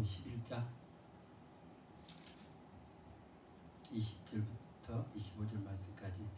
11장 20절부터 25절 말씀까지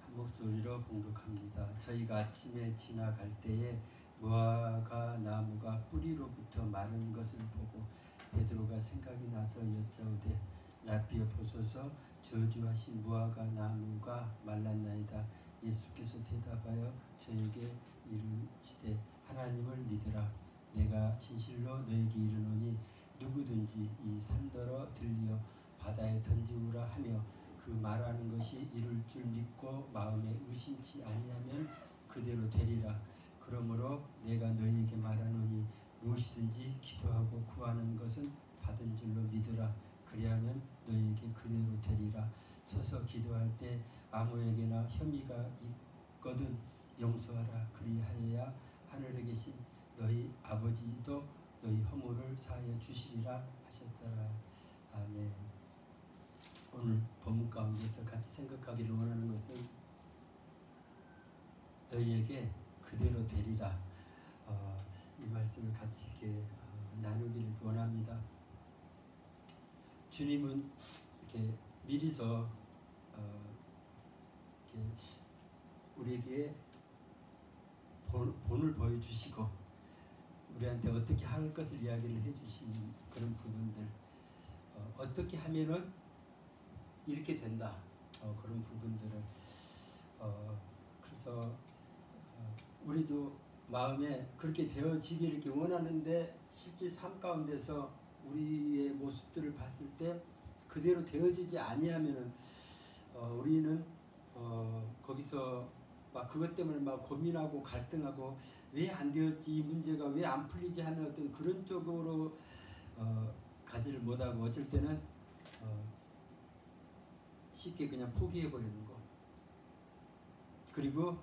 한 목소리로 봉독합니다. 저희가 아침에 지나갈 때에 무화과 나무가 뿌리로부터 마른 것을 보고 베드로가 생각이 나서 여짜오되 라비여 보소서 저주하신 무화과 나무가 말랐나이다. 예수께서 대답하여 저에게 이르시되 하나님을 믿으라. 내가 진실로 너에게 이르노니 누구든지 이 산더러 들리어 바다에 던지우라 하며 그 말하는 것이 이룰 줄 믿고 마음에 의심치 아니하면 그대로 되리라. 그러므로 내가 너희에게 말하노니 무엇이든지 기도하고 구하는 것은 받은 줄로 믿으라. 그리하면 너희에게 그대로 되리라. 서서 기도할 때 아무에게나 혐의가 있거든 용서하라. 그리하여야 하늘에 계신 너희 아버지도 너희 허물을 사하여 주시리라 하셨더라. 아멘. 오늘 본문 가운데서 같이 생각하기를 원하는 것은 너희에게 그대로 되리라. 이 말씀을 같이 이렇게 나누기를 원합니다. 주님은 이렇게 미리서 이렇게 우리에게 본을 보여주시고 우리한테 어떻게 할 것을 이야기를 해주신 그런 부분들, 어떻게 하면은 이렇게 된다, 그런 부분들을 그래서 우리도 마음에 그렇게 되어지기를 이렇게 원하는데 실제 삶 가운데서 우리의 모습들을 봤을 때 그대로 되어지지 아니하면은 우리는 거기서 막 그것 때문에 막 고민하고 갈등하고 왜 안 되었지, 이 문제가 왜 안 풀리지 하는 어떤 그런 쪽으로 가지를 못하고 어쩔 때는 쉽게 그냥 포기해버리는 거. 그리고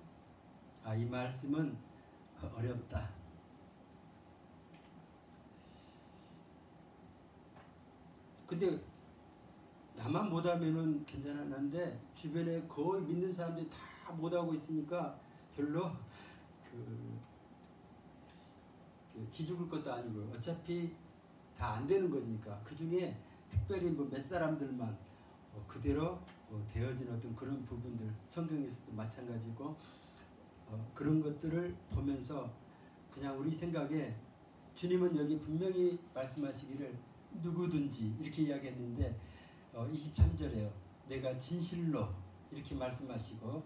이 말씀은 어렵다. 근데 나만 못하면은 괜찮았는데 주변에 거의 믿는 사람들이 다 못하고 있으니까 별로 기죽을 것도 아니고 어차피 다 안 되는 거니까 그 중에 특별히 뭐 몇 사람들만 그대로 되어진 어떤 그런 부분들, 성경에서도 마찬가지고 그런 것들을 보면서 그냥 우리 생각에 주님은 여기 분명히 말씀하시기를 누구든지 이렇게 이야기했는데 23절에요. 내가 진실로 이렇게 말씀하시고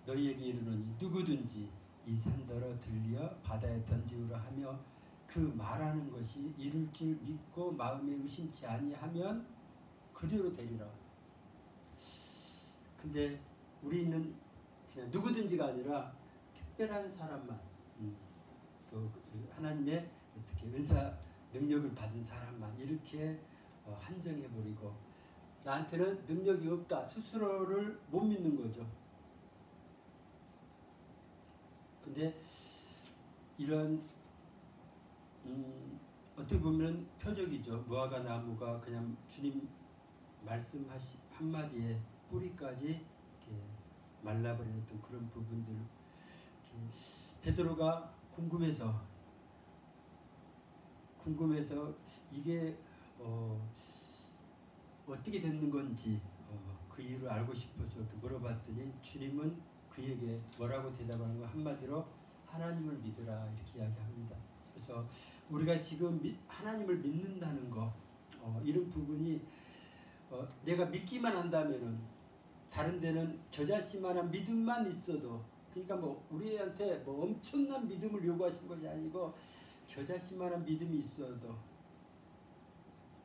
너희에게 이르노니 누구든지 이 산더러 들리어 바다에 던지우라 하며 그 말하는 것이 이룰 줄 믿고 마음에 의심치 아니하면 그대로 되리라. 근데 우리는 그냥 누구든지가 아니라 특별한 사람만, 또 하나님의 어떻게 은사 능력을 받은 사람만 이렇게 한정해버리고 나한테는 능력이 없다, 스스로를 못 믿는 거죠. 근데 이런 어떻게 보면 표적이죠. 무화과 나무가 그냥 주님 말씀하신 한마디에 뿌리까지 이렇게 말라버리는 그런 부분들. 베드로가 궁금해서 이게 어떻게 됐는 건지 그 이유를 알고 싶어서 물어봤더니 주님은 그에게 뭐라고 대답하는 거 한마디로 하나님을 믿으라 이렇게 이야기합니다. 그래서 우리가 지금 하나님을 믿는다는 거 이런 부분이 내가 믿기만 한다면은 다른 데는 겨자씨만한 믿음만 있어도, 그러니까 뭐 우리한테 뭐 엄청난 믿음을 요구하신 것이 아니고 겨자씨만한 믿음이 있어도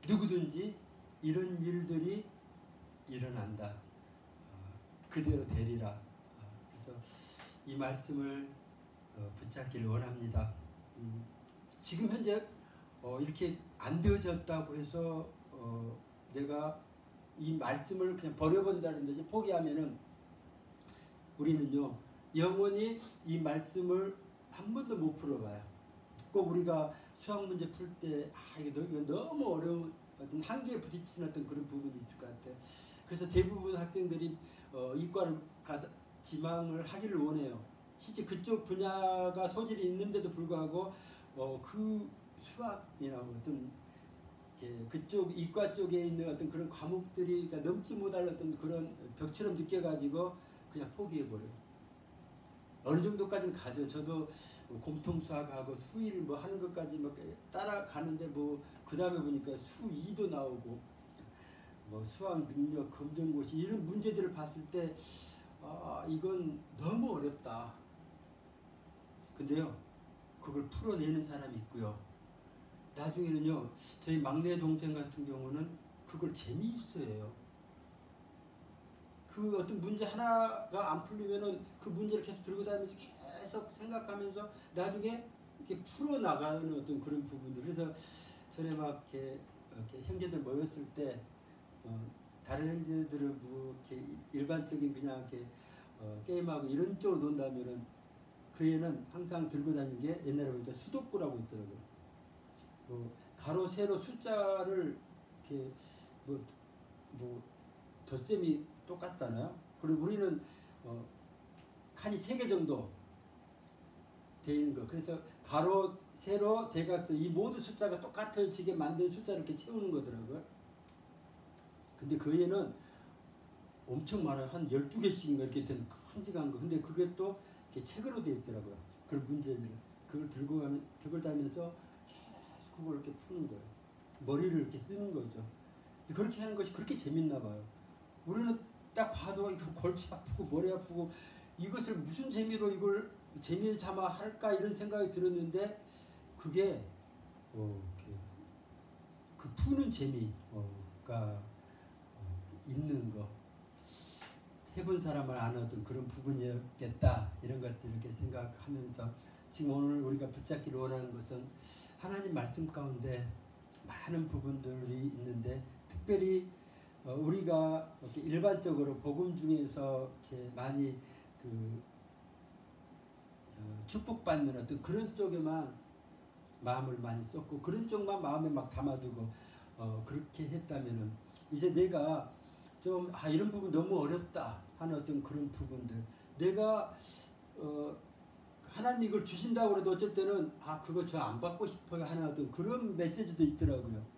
누구든지 이런 일들이 일어난다. 그대로 되리라. 그래서 이 말씀을 붙잡기를 원합니다. 지금 현재 이렇게 안 되어졌다고 해서 내가 이 말씀을 그냥 버려본다는 듯이 포기하면은 우리는요 영원히 이 말씀을 한 번도 못 풀어봐요. 꼭 우리가 수학 문제 풀 때 이거 너무 어려운 어떤 한계에 부딪히는 어떤 그런 부분이 있을 것 같아요. 그래서 대부분 학생들이 이과를 지망을 하기를 원해요. 실제 그쪽 분야가 소질이 있는데도 불구하고 그 수학이나 어떤 그쪽 이과 쪽에 있는 어떤 그런 과목들이 그러니까 넘지 못할 어떤 그런 벽처럼 느껴가지고 그냥 포기해버려요. 어느 정도까지는 가죠. 저도 공통수학하고 수일 뭐 하는 것까지 뭐 따라가는데 뭐 그 다음에 보니까 수2도 나오고 뭐 수학 능력 검정고시 이런 문제들을 봤을 때 이건 너무 어렵다. 근데요, 그걸 풀어내는 사람이 있고요. 나중에는요, 저희 막내 동생 같은 경우는 그걸 재미있어해요. 그 어떤 문제 하나가 안 풀리면은 그 문제를 계속 들고 다니면서 계속 생각하면서 나중에 이렇게 풀어나가는 어떤 그런 부분들. 그래서 전에 막 이렇게 형제들 모였을 때 다른 형제들은 뭐 이렇게 일반적인 그냥 이렇게 게임하고 이런 쪽으로 논다면은 그 애는 항상 들고 다니는 게 옛날에 보니까 수도꾸라고 있더라고요. 뭐 가로 세로 숫자를 이렇게 뭐 덧셈이 똑같잖아요. 그리고 우리는 칸이 3개 정도 돼 있는 거. 그래서 가로, 세로, 대각선 이 모든 숫자가 똑같아지게 만든 숫자를 이렇게 채우는 거더라고요. 근데 그 애는 엄청 많아요. 한 12개씩인가 이렇게 된 큼직한 거. 근데 그게 또 이렇게 책으로 돼 있더라고요. 그런 문제들을. 그걸 들고 다니면서 계속 그걸 이렇게 푸는 거예요. 머리를 이렇게 쓰는 거죠. 그렇게 하는 것이 그렇게 재밌나 봐요. 우리는 딱 봐도 이거 골치 아프고 머리 아프고 이것을 무슨 재미로 이걸 재미 삼아 할까 이런 생각이 들었는데 그게 그 푸는 재미가 있는 거 해본 사람을 아는 어떤 그런 부분이었겠다 이런 것들 이렇게 생각하면서 지금 오늘 우리가 붙잡기를 원하는 것은 하나님 말씀 가운데 많은 부분들이 있는데 특별히 우리가 이렇게 일반적으로 복음 중에서 이렇게 많이 축복받는 어떤 그런 쪽에만 마음을 많이 쏟고 그런 쪽만 마음에 막 담아두고 그렇게 했다면은 이제 내가 좀 이런 부분 너무 어렵다 하는 어떤 그런 부분들 내가 하나님 이걸 주신다고 해도 어쩔 때는 그거 저 안 받고 싶어요 하는 어떤 그런 메시지도 있더라고요.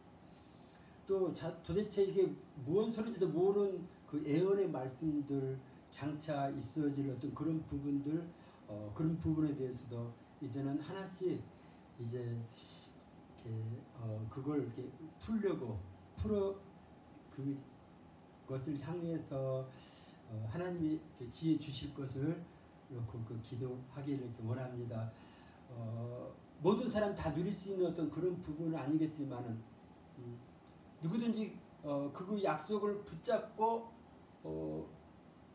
또 도대체 이게 무언 소리인지도 모르는 그 애언의 말씀들 장차 있어질 어떤 그런 부분들 그런 부분에 대해서도 이제는 하나씩 이제 이렇게 그걸 이렇게 그것을 향해서 하나님이 지혜 주실 것을 그 기도하기를 이렇게 원합니다. 모든 사람 다 누릴 수 있는 어떤 그런 부분은 아니겠지만은 누구든지 그 약속을 붙잡고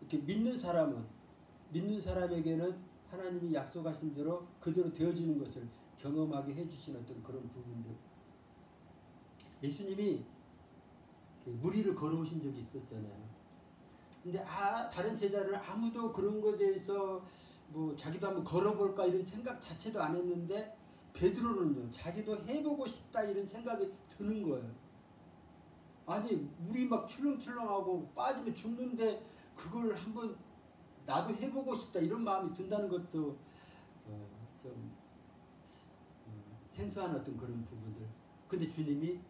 이렇게 믿는 사람에게는 하나님이 약속하신 대로 그대로 되어지는 것을 경험하게 해주신 어떤 그런 부분들. 예수님이 무리를 걸어오신 적이 있었잖아요. 근데 다른 제자를 아무도 그런 것에 대해서 뭐 자기도 한번 걸어볼까 이런 생각 자체도 안 했는데 베드로는요 자기도 해보고 싶다 이런 생각이 드는 거예요. 아니 물이 막 출렁출렁하고 빠지면 죽는데 그걸 한번 나도 해보고 싶다 이런 마음이 든다는 것도 좀 생소한 어떤 그런 부분들. 근데 주님이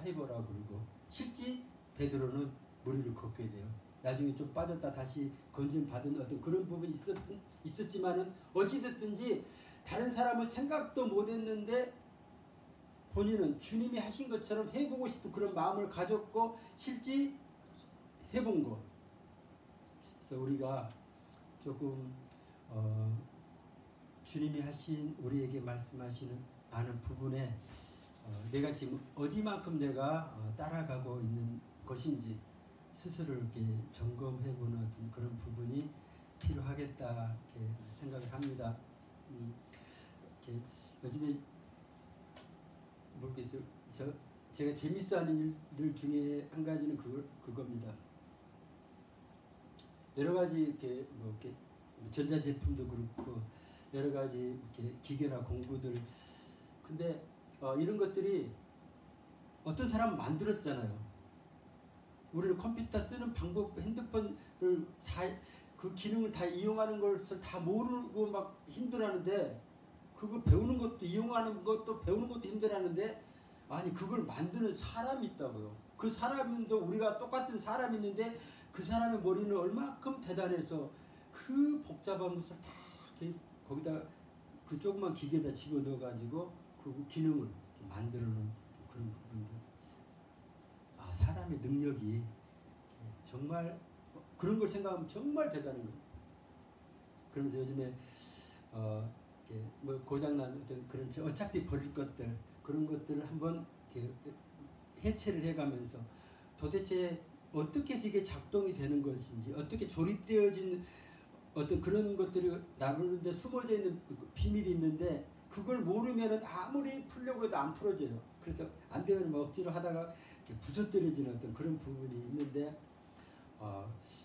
해보라고 그러고 실제 베드로는 무리를 걷게 돼요. 나중에 좀 빠졌다 다시 건진 받은 어떤 그런 부분이 있었지만은 어찌됐든지 다른 사람은 생각도 못했는데 본인은 주님이 하신 것처럼 해보고 싶은 그런 마음을 가졌고 실제 해본 것. 그래서 우리가 조금 주님이 하신 우리에게 말씀하시는 많은 부분에 내가 지금 어디만큼 내가 따라가고 있는 것인지 스스로 이렇게 점검해보는 어떤 그런 부분이 필요하겠다 이렇게 생각을 합니다. 이렇게 요즘에 모르겠어요. 제가 재밌어하는 일들 중에 한 가지는 그겁니다. 여러 가지 이렇게 전자 제품도 그렇고 여러 가지 이렇게 기계나 공부들. 근데 이런 것들이 어떤 사람은 만들었잖아요. 우리는 컴퓨터 쓰는 방법, 핸드폰을 다 그 기능을 다 이용하는 것을 다 모르고 막 힘들어하는데 그거 배우는 것도 이용하는 것도 배우는 것도 힘들어하는데 아니 그걸 만드는 사람이 있다고요. 그 사람도 우리가 똑같은 사람이 있는데 그 사람의 머리는 얼마큼 대단해서 그 복잡한 것을 다 거기다 그 조그만 기계에다 집어넣어 가지고 그 기능을 만들어놓은 그런 부분들. 아, 사람의 능력이 정말 그런 걸 생각하면 정말 대단한 거예요. 그러면서 요즘에 뭐 고장난 어떤 그런 어차피 버릴 것들 그런 것들을 한번 해체를 해가면서 도대체 어떻게 해서 이게 작동이 되는 것인지 어떻게 조립되어진 어떤 그런 것들이 나르는데 숨어져 있는 비밀이 있는데 그걸 모르면 아무리 풀려고 해도 안 풀어져요. 그래서 안 되면 뭐 억지로 하다가 부서뜨려지는 어떤 그런 부분이 있는데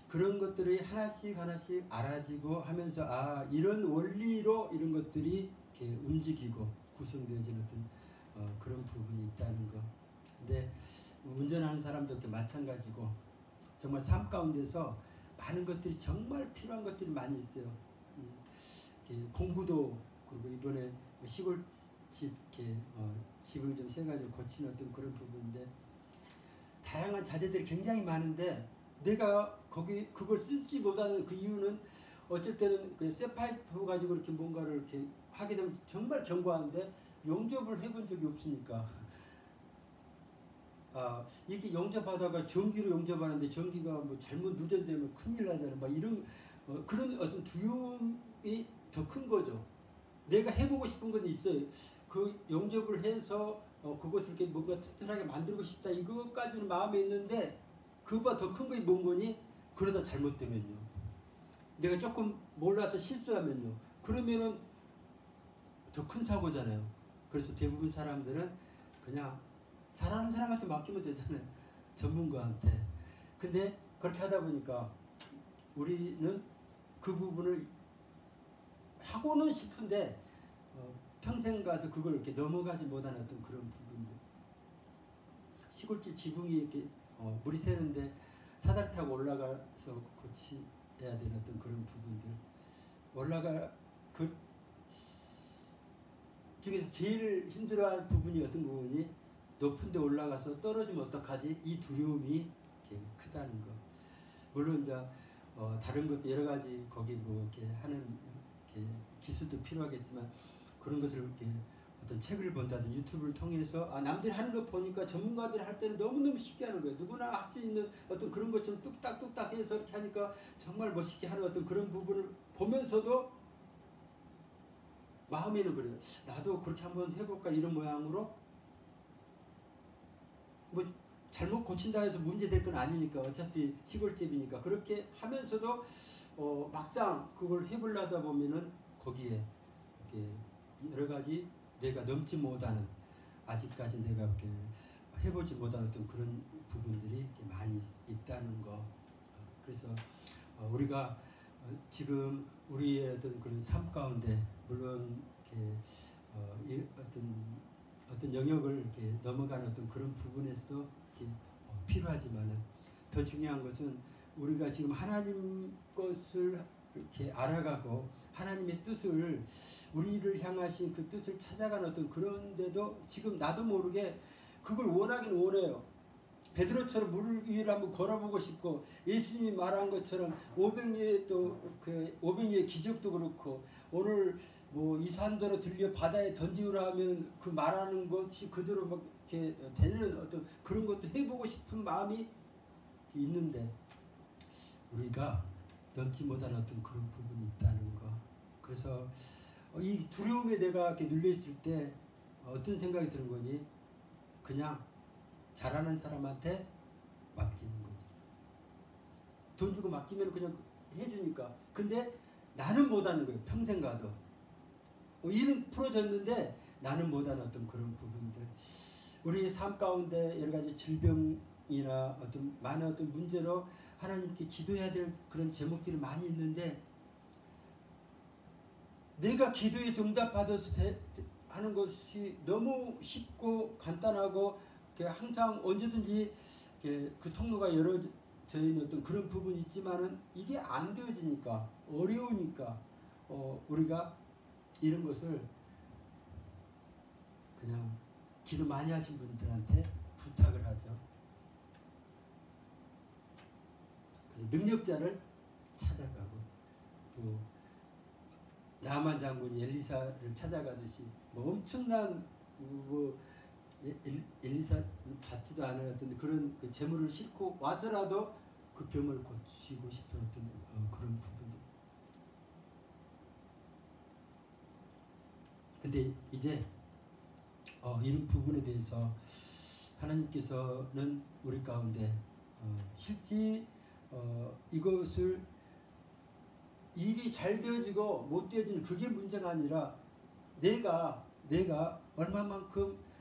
그런 것들이 하나씩 하나씩 알아지고 하면서 아 이런 원리로 이런 것들이 이렇게 움직이고 구성되어지는 어떤 그런 부분이 있다는 거. 근데 운전하는 사람도 이렇게 마찬가지고 정말 삶 가운데서 많은 것들이 정말 필요한 것들이 많이 있어요. 공부도 그리고 이번에 시골집 집을 좀 세 가지를 고치는 어떤 그런 부분인데 다양한 자재들이 굉장히 많은데 내가 거기 그걸 쓸지 못하는 그 이유는 어쩔 때는 그 쇠파이프 가지고 이렇게 뭔가를 이렇게 하게 되면 정말 견고한데 용접을 해본 적이 없으니까 이렇게 용접하다가 전기로 용접하는데 전기가 뭐 잘못 누전되면 큰일 나잖아. 막 이런 그런 어떤 두려움이 더 큰 거죠. 내가 해보고 싶은 건 있어요. 그 용접을 해서 그것을 이렇게 뭔가 튼튼하게 만들고 싶다. 이것까지는 마음에 있는데 그거보다 더 큰 게 뭔 거니? 그러다 잘못되면요. 내가 조금 몰라서 실수하면요. 그러면은 더 큰 사고잖아요. 그래서 대부분 사람들은 그냥 잘하는 사람한테 맡기면 되잖아요. 전문가한테. 근데 그렇게 하다 보니까 우리는 그 부분을 하고는 싶은데 평생 가서 그걸 이렇게 넘어가지 못하는 어떤 그런 부분들. 시골집 지붕이 이렇게 물이 새는데 사다리 타고 올라가서 고치해야 되는 어떤 그런 부분들. 그 중에서 제일 힘들어할 부분이 어떤 부분이 높은 데 올라가서 떨어지면 어떡하지? 이 두려움이 크다는 거. 물론 이제 다른 것도 여러 가지 거기 뭐 이렇게 하는 기술도 필요하겠지만 그런 것을 이렇게 어떤 책을 본다든지 유튜브를 통해서 남들이 하는 거 보니까 전문가들이 할 때는 너무너무 쉽게 하는 거예요. 누구나 할 수 있는 어떤 그런 것처럼 뚝딱뚝딱 해서 이렇게 하니까 정말 멋있게 하는 어떤 그런 부분을 보면서도 마음에는 그래요. 나도 그렇게 한번 해볼까 이런 모양으로 뭐 잘못 고친다 해서 문제될 건 아니니까 어차피 시골집이니까 그렇게 하면서도 막상 그걸 해보려다 보면은 거기에 이렇게 여러 가지 내가 넘지 못하는 아직까지 내가 이렇게 해보지 못한 어떤 그런 부분들이 이렇게 많이 있다는 거. 그래서 우리가 지금 우리의 어떤 그런 삶 가운데 물론 이렇게 어떤 영역을 이렇게 넘어가는 어떤 그런 부분에서도 이렇게 필요하지만은 더 중요한 것은 우리가 지금 하나님 것을 이렇게 알아가고 하나님의 뜻을 우리를 향하신 그 뜻을 찾아가는 어떤 그런데도 지금 나도 모르게 그걸 원하긴 원해요. 베드로처럼 물 위를 한번 걸어보고 싶고 예수님이 말한 것처럼 500리의 그 500리의 기적도 그렇고 오늘 뭐 이 산더러 들려 바다에 던지우라 하면 그 말하는 것이 그대로 막 이렇게 되는 어떤 그런 것도 해보고 싶은 마음이 있는데 우리가 넘지 못한 어떤 그런 부분이 있다는 거. 그래서 이 두려움에 내가 이렇게 눌려 있을 때 어떤 생각이 드는 거니? 그냥 잘하는 사람한테 맡기는 거죠. 돈 주고 맡기면 그냥 해주니까. 근데 나는 못하는 거예요. 평생 가도. 일은 풀어졌는데 나는 못하는 어떤 그런 부분들. 우리의 삶 가운데 여러 가지 질병이나 어떤 많은 어떤 문제로 하나님께 기도해야 될 그런 제목들이 많이 있는데 내가 기도해서 응답받아서 하는 것이 너무 쉽고 간단하고 항상 언제든지 그 통로가 열어져 있는 어떤 그런 부분이 있지만은 이게 안 되어지니까 어려우니까 우리가 이런 것을 그냥 기도 많이 하신 분들한테 부탁을 하죠. 그래서 능력자를 찾아가고 또 나만 장군이 엘리사를 찾아가듯이 뭐 엄청난 뭐 엘리사 받지도 않았던 그런 그 재물을 싣고 와서라도 그 병을 고치고 싶은 어떤 그런 부분들. 근데 이제 이런 부분에 대해서 하나님께서는 우리 가운데 실제 이것을 일이 잘 되어지고 못 되어지는 그게 문제가 아니라 내가 얼마만큼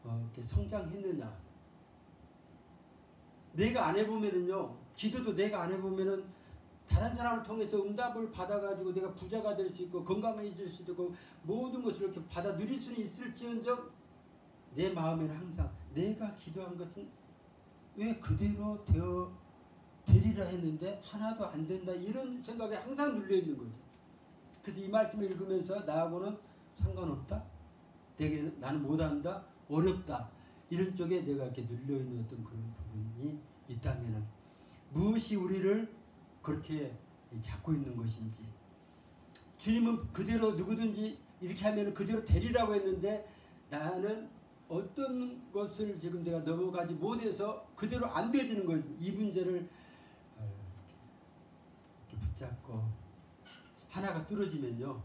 이렇게 성장했느냐. 내가 안 해보면은요, 기도도 내가 안 해보면은 다른 사람을 통해서 응답을 받아가지고 내가 부자가 될 수 있고 건강해질 수도 있고 모든 것을 이렇게 받아 누릴 수는 있을지언정 내 마음에는 항상 내가 기도한 것은 왜 그대로 되리라 했는데 하나도 안 된다 이런 생각에 항상 눌려 있는 거죠. 그래서 이 말씀을 읽으면서 나하고는 상관없다. 나는 못한다. 어렵다. 이런 쪽에 내가 이렇게 눌려 있는 어떤 그런 부분이 있다면은 무엇이 우리를 그렇게 잡고 있는 것인지. 주님은 그대로 누구든지 이렇게 하면 그대로 되리라고 했는데 나는 어떤 것을 지금 내가 넘어가지 못해서 그대로 안 되어지는 것. 이 문제를 이렇게 붙잡고 하나가 뚫어지면요.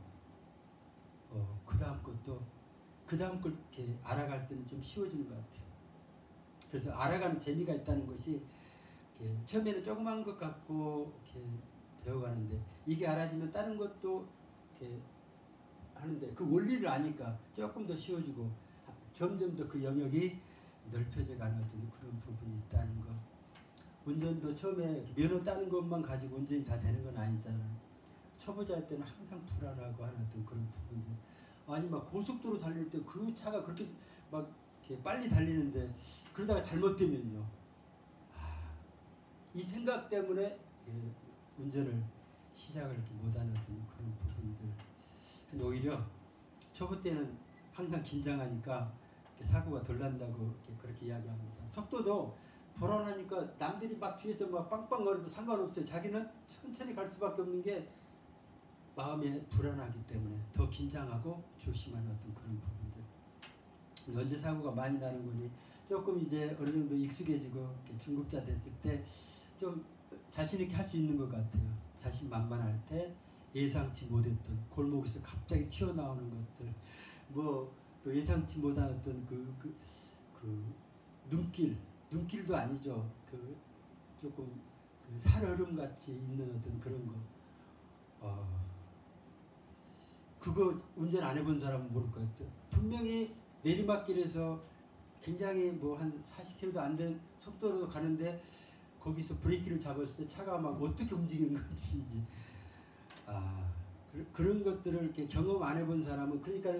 그 다음 것도 그 다음 걸 이렇게 알아갈 때는 좀 쉬워지는 것 같아요. 그래서 알아가는 재미가 있다는 것이 처음에는 조그만 것 같고 이렇게 배워가는데 이게 알아지면 다른 것도 이렇게 하는데 그 원리를 아니까 조금 더 쉬워지고 점점 더 그 영역이 넓혀져가는 어떤 그런 부분이 있다는 것. 운전도 처음에 면허 따는 것만 가지고 운전이 다 되는 건 아니잖아요. 초보자 할 때는 항상 불안하고 하는 어떤 그런 부분들. 아니 막 고속도로 달릴 때 그 차가 그렇게 막 이렇게 빨리 달리는데 그러다가 잘못되면요. 이 생각 때문에 운전을 시작을 이렇게 못하는 그런 부분들. 근데 오히려 초보 때는 항상 긴장하니까 사고가 덜 난다고 그렇게 이야기합니다. 속도도 불안하니까 남들이 막 뒤에서 막 빵빵거려도 상관없어요. 자기는 천천히 갈 수밖에 없는 게 마음에 불안하기 때문에 더 긴장하고 조심하는 어떤 그런 부분들. 언제 사고가 많이 나는 거니 조금 이제 어느 정도 익숙해지고 중급자 됐을 때 좀 자신 있게 할 수 있는 것 같아요. 자신만만할 때 예상치 못했던 골목에서 갑자기 튀어나오는 것들, 뭐 또 예상치 못한 어떤 그 눈길도 아니죠. 조금 살얼음 같이 있는 어떤 그런 거. 그거 운전 안 해본 사람은 모를 것 같아요. 분명히 내리막길에서 굉장히 뭐 한 40km도 안 된 속도로 가는데 거기서 브레이크를 잡았을 때 차가 막 어떻게 움직이는 것인지 그런 것들을 이렇게 경험 안 해본 사람은 그러니까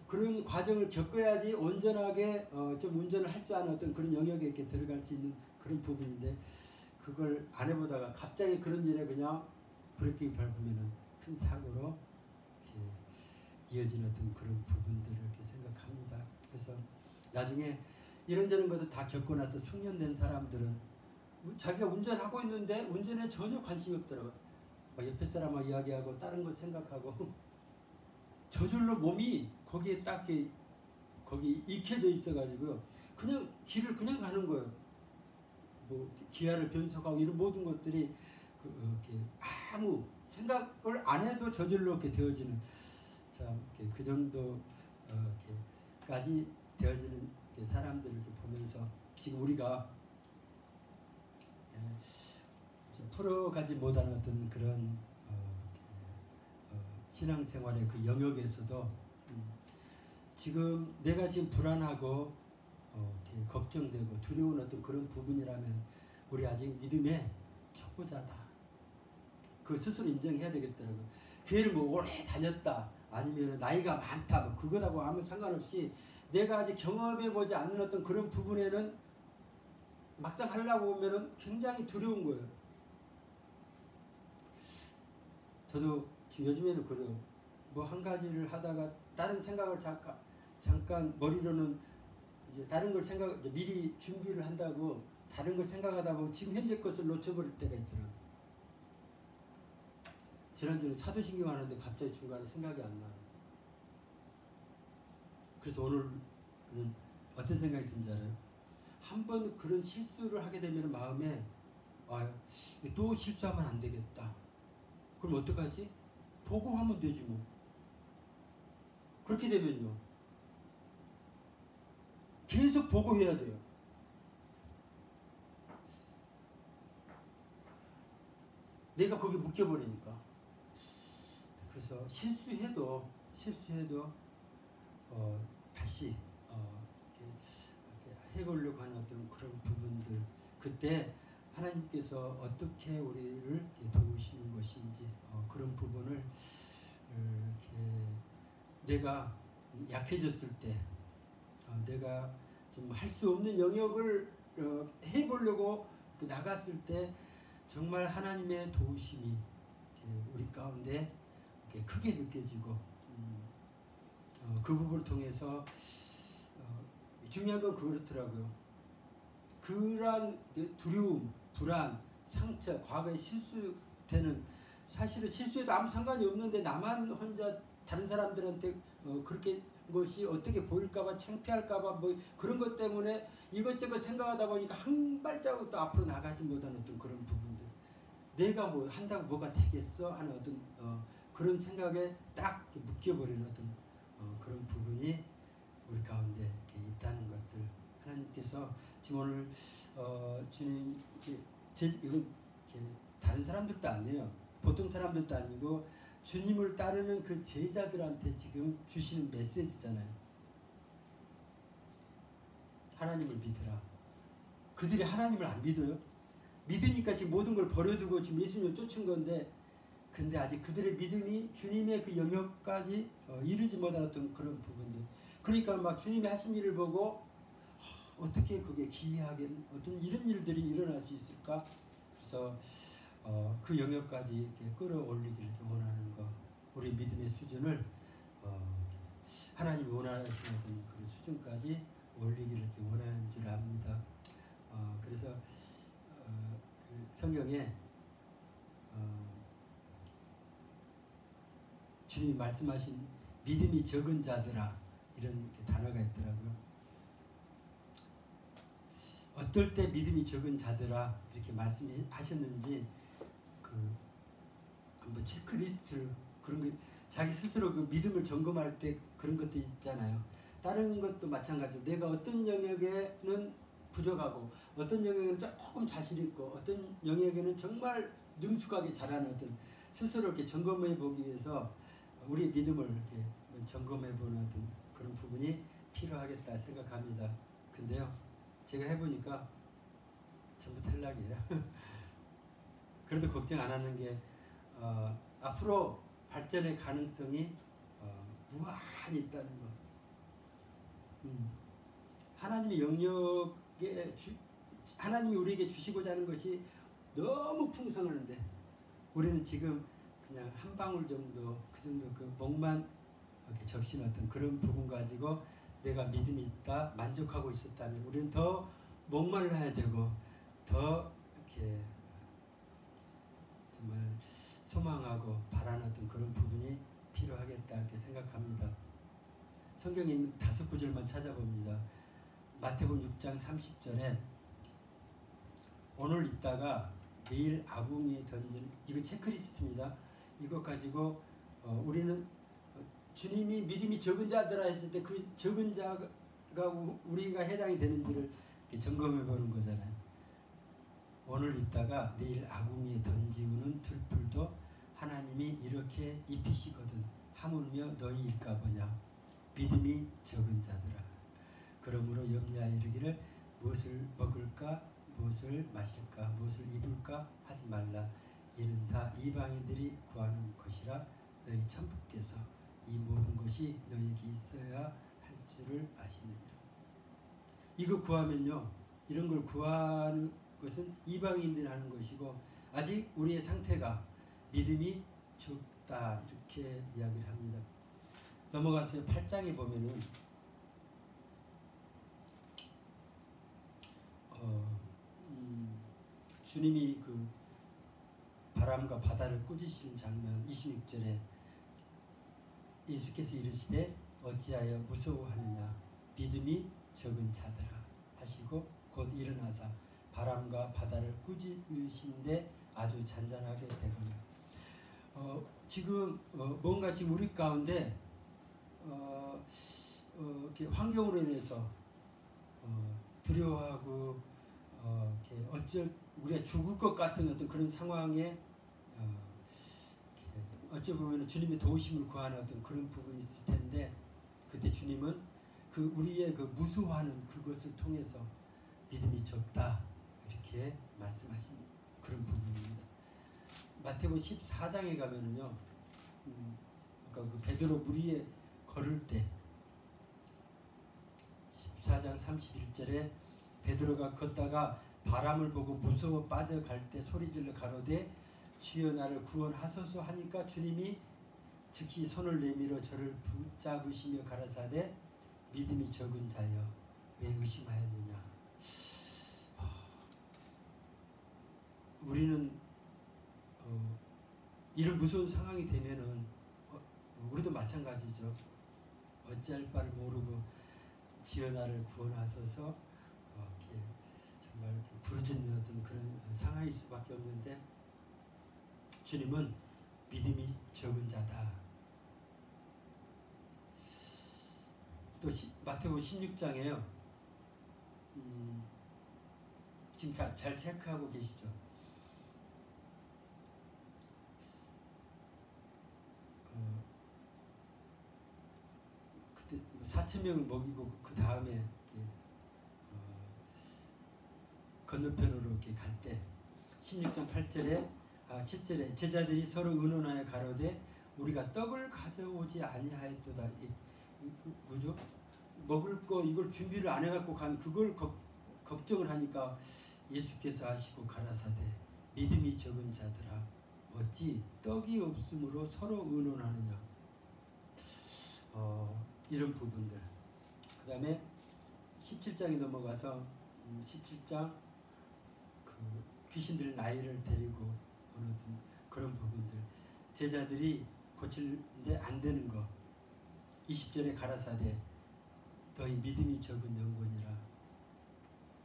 그런 과정을 겪어야지 온전하게 좀 운전을 할 줄 아는 어떤 그런 영역에 이렇게 들어갈 수 있는 그런 부분인데 그걸 안 해보다가 갑자기 그런 일에 그냥 브레이크 밟으면은 큰 사고로 이렇게 이어지는 어떤 그런 부분들을 이렇게 생각합니다. 그래서 나중에 이런저런 것도 다 겪고 나서 숙련된 사람들은 자기가 운전하고 있는데 운전에 전혀 관심이 없더라고요. 옆에 사람하고 이야기하고 다른 거 생각하고 저절로 몸이 거기에 딱 거기 익혀져 있어가지고 그냥 길을 그냥 가는 거예요. 뭐 기아를 변속하고 이런 모든 것들이 이렇게 아무 생각을 안 해도 저절로 이렇게 되어지는 참 그 정도 까지 되어지는 사람들을 이렇게 보면서 지금 우리가 풀어가지 못하는 어떤 그런 신앙생활의 그 영역에서도 지금 내가 지금 불안하고 걱정되고 두려운 어떤 그런 부분이라면 우리 아직 믿음의 초보자다. 그 스스로 인정해야 되겠더라고요. 교회를 뭐 오래 다녔다 아니면 나이가 많다 뭐 그거하고 아무 상관없이 내가 아직 경험해보지 않는 어떤 그런 부분에는 막상 하려고 보면은 굉장히 두려운 거예요. 저도 지금 요즘에는 그래요. 뭐 한 가지를 하다가 다른 생각을 잠깐 머리로는 이제 다른 걸 이제 미리 준비를 한다고 다른 걸 생각하다 보면 지금 현재 것을 놓쳐버릴 때가 있더라고요. 지난주에 사도신경 하는데 갑자기 중간에 생각이 안 나요. 그래서 오늘은 어떤 생각이 든지 알아요? 한번 그런 실수를 하게 되면 마음에 또 실수하면 안 되겠다. 그럼 어떡하지? 보고 하면 되지 뭐. 그렇게 되면요. 계속 보고 해야 돼요. 내가 거기 묶여버리니까. 그래서 실수해도 다시 이렇게 해보려고 하는 어떤 그런 부분들, 그때 하나님께서 어떻게 우리를 이렇게 도우시는 것인지 그런 부분을 이렇게 내가 약해졌을 때 내가 좀 할 수 없는 영역을 해보려고 나갔을 때 정말 하나님의 도우심이 우리 가운데 크게 느껴지고 그 부분을 통해서 중요한 건 그렇더라고요. 그러한 두려움, 불안, 상처, 과거에 실수되는, 사실은 실수해도 아무 상관이 없는데 나만 혼자 다른 사람들한테 그렇게 것이 어떻게 보일까봐, 창피할까봐 뭐 그런 것 때문에 이것저것 생각하다 보니까 한 발자국도 앞으로 나가지 못하는 어떤 그런 부분들, 내가 뭐 한다고 뭐가 되겠어 하는 어떤 그런 생각에 딱 묶여버리는 어떤 그런 부분이 우리 가운데 이렇게 있다는 것들, 하나님께서 지금 오늘 주님 이건 다른 사람들도 아니에요. 보통 사람들도 아니고 주님을 따르는 그 제자들한테 지금 주시는 메시지잖아요. 하나님을 믿으라. 그들이 하나님을 안 믿어요. 믿으니까 지금 모든 걸 버려두고 지금 예수님을 쫓은 건데, 근데 아직 그들의 믿음이 주님의 그 영역까지 이르지 못하던 그런 부분들. 그러니까 막 주님이 하신 일을 보고 어떻게 그게 기이하게 어떤 이런 일들이 일어날 수 있을까? 그래서 그 영역까지 이렇게 끌어올리기를 원하는 거, 우리 믿음의 수준을 하나님이 원하시는 그런 수준까지 올리기를 이렇게 원하는 줄 압니다. 그래서 그 성경에 주님이 말씀하신 믿음이 적은 자들아, 이런 단어가 있더라고요. 어떨 때 믿음이 적은 자들아 이렇게 말씀하셨는지 한번 체크리스트를, 그런 거 자기 스스로 그 믿음을 점검할 때 그런 것도 있잖아요. 다른 것도 마찬가지로 내가 어떤 영역에는 부족하고 어떤 영역에는 조금 자신 있고 어떤 영역에는 정말 능숙하게 잘하는 어떤 스스로 이렇게 점검해 보기 위해서 우리 믿음을 이렇게 점검해 보는 어떤 그런 부분이 필요하겠다 생각합니다. 근데요, 제가 해보니까 전부 탈락이에요. 그래도 걱정 안 하는 게 앞으로 발전의 가능성이 무한히 있다는 거. 하나님의 영역에 하나님이 우리에게 주시고자 하는 것이 너무 풍성하는데 우리는 지금 그냥 한 방울 정도, 그 정도 그 목만 이렇게 적시는 그런 부분 가지고 내가 믿음이 있다, 만족하고 있었다면 우리는 더 목말라야 되고 더 이렇게 정말 소망하고 바라는 어떤 그런 부분이 필요하겠다 이렇게 생각합니다. 성경에 있는 5구절만 찾아봅니다. 마태복음 6장 30절에 오늘 있다가 내일 아궁이에 던진, 이거 체크리스트입니다. 이거 가지고 우리는 주님이 믿음이 적은 자들아 했을 때 그 적은 자가 우리가 해당이 되는지를 점검해 보는 거잖아요. 오늘 있다가 내일 아궁이에 던지우는 들풀도 하나님이 이렇게 입히시거든 하물며 너희일까 보냐. 믿음이 적은 자들아. 그러므로 염려하여 이르기를 무엇을 먹을까, 무엇을 마실까, 무엇을 입을까 하지 말라. 이는 다 이방인들이 구하는 것이라 너희 천부께서 이 모든 것이 너희에게 있어야 할 줄을 아시느니라. 이거 구하면요, 이런 걸 구하는 것은 이방인들이 하는 것이고 아직 우리의 상태가 믿음이 적다 이렇게 이야기를 합니다. 넘어가서 8장에 보면은 주님이 그 바람과 바다를 꾸짖으신 장면 26절에 예수께서 이르시되 어찌하여 무서워하느냐 믿음이 적은 자들아 하시고 곧 일어나사 바람과 바다를 꾸짖으신데 아주 잔잔하게 되거늘. 지금 뭔가 지금 우리 가운데 이렇게 환경으로 인해서 두려워하고 이렇게 우리가 죽을 것 같은 어떤 그런 상황에 어찌 보면 주님의 도우심을 구하는 어떤 그런 부분이 있을 텐데 그때 주님은 그 우리의 그 무수하는 그것을 통해서 믿음이 적다 이렇게 말씀하신 그런 부분입니다. 마태복음 14장에 가면은요, 그러니까 그 베드로 물 위에 걸을 때 14장 31절에 베드로가 걷다가 바람을 보고 무서워 빠져갈 때 소리질러 가로되 주여 나를 구원하소서 하니까 주님이 즉시 손을 내밀어 저를 붙잡으시며 가라사대 믿음이 적은 자여 왜 의심하였느냐. 우리는 이런 무서운 상황이 되면은 우리도 마찬가지죠. 어찌할 바를 모르고 주여 나를 구원하소서 이렇게 정말 부르짖는 어떤 그런 상황일 수밖에 없는데 주님은 믿음이 적은 자다. 또 마태복음 16장에요. 지금 잘 체크하고 계시죠? 그때 4,000명을 먹이고 그 다음에 건너편으로 이렇게 갈 때 16장 8절에 7절에 제자들이 서로 의논하여 가로되 우리가 떡을 가져오지 아니하였도다. 뭐죠? 먹을 거 이걸 준비를 안 해갖고 간 그걸 걱정을 하니까 예수께서 하시고 가라사대 믿음이 적은 자들아 어찌 떡이 없으므로 서로 의논하느냐. 이런 부분들. 그 다음에 17장에 넘어가서 17장 그 귀신들 나이를 데리고 오는 그런 부분들. 제자들이 고치는데 안 되는 거. 20절에 가라사대 너희 믿음이 적은 영혼이라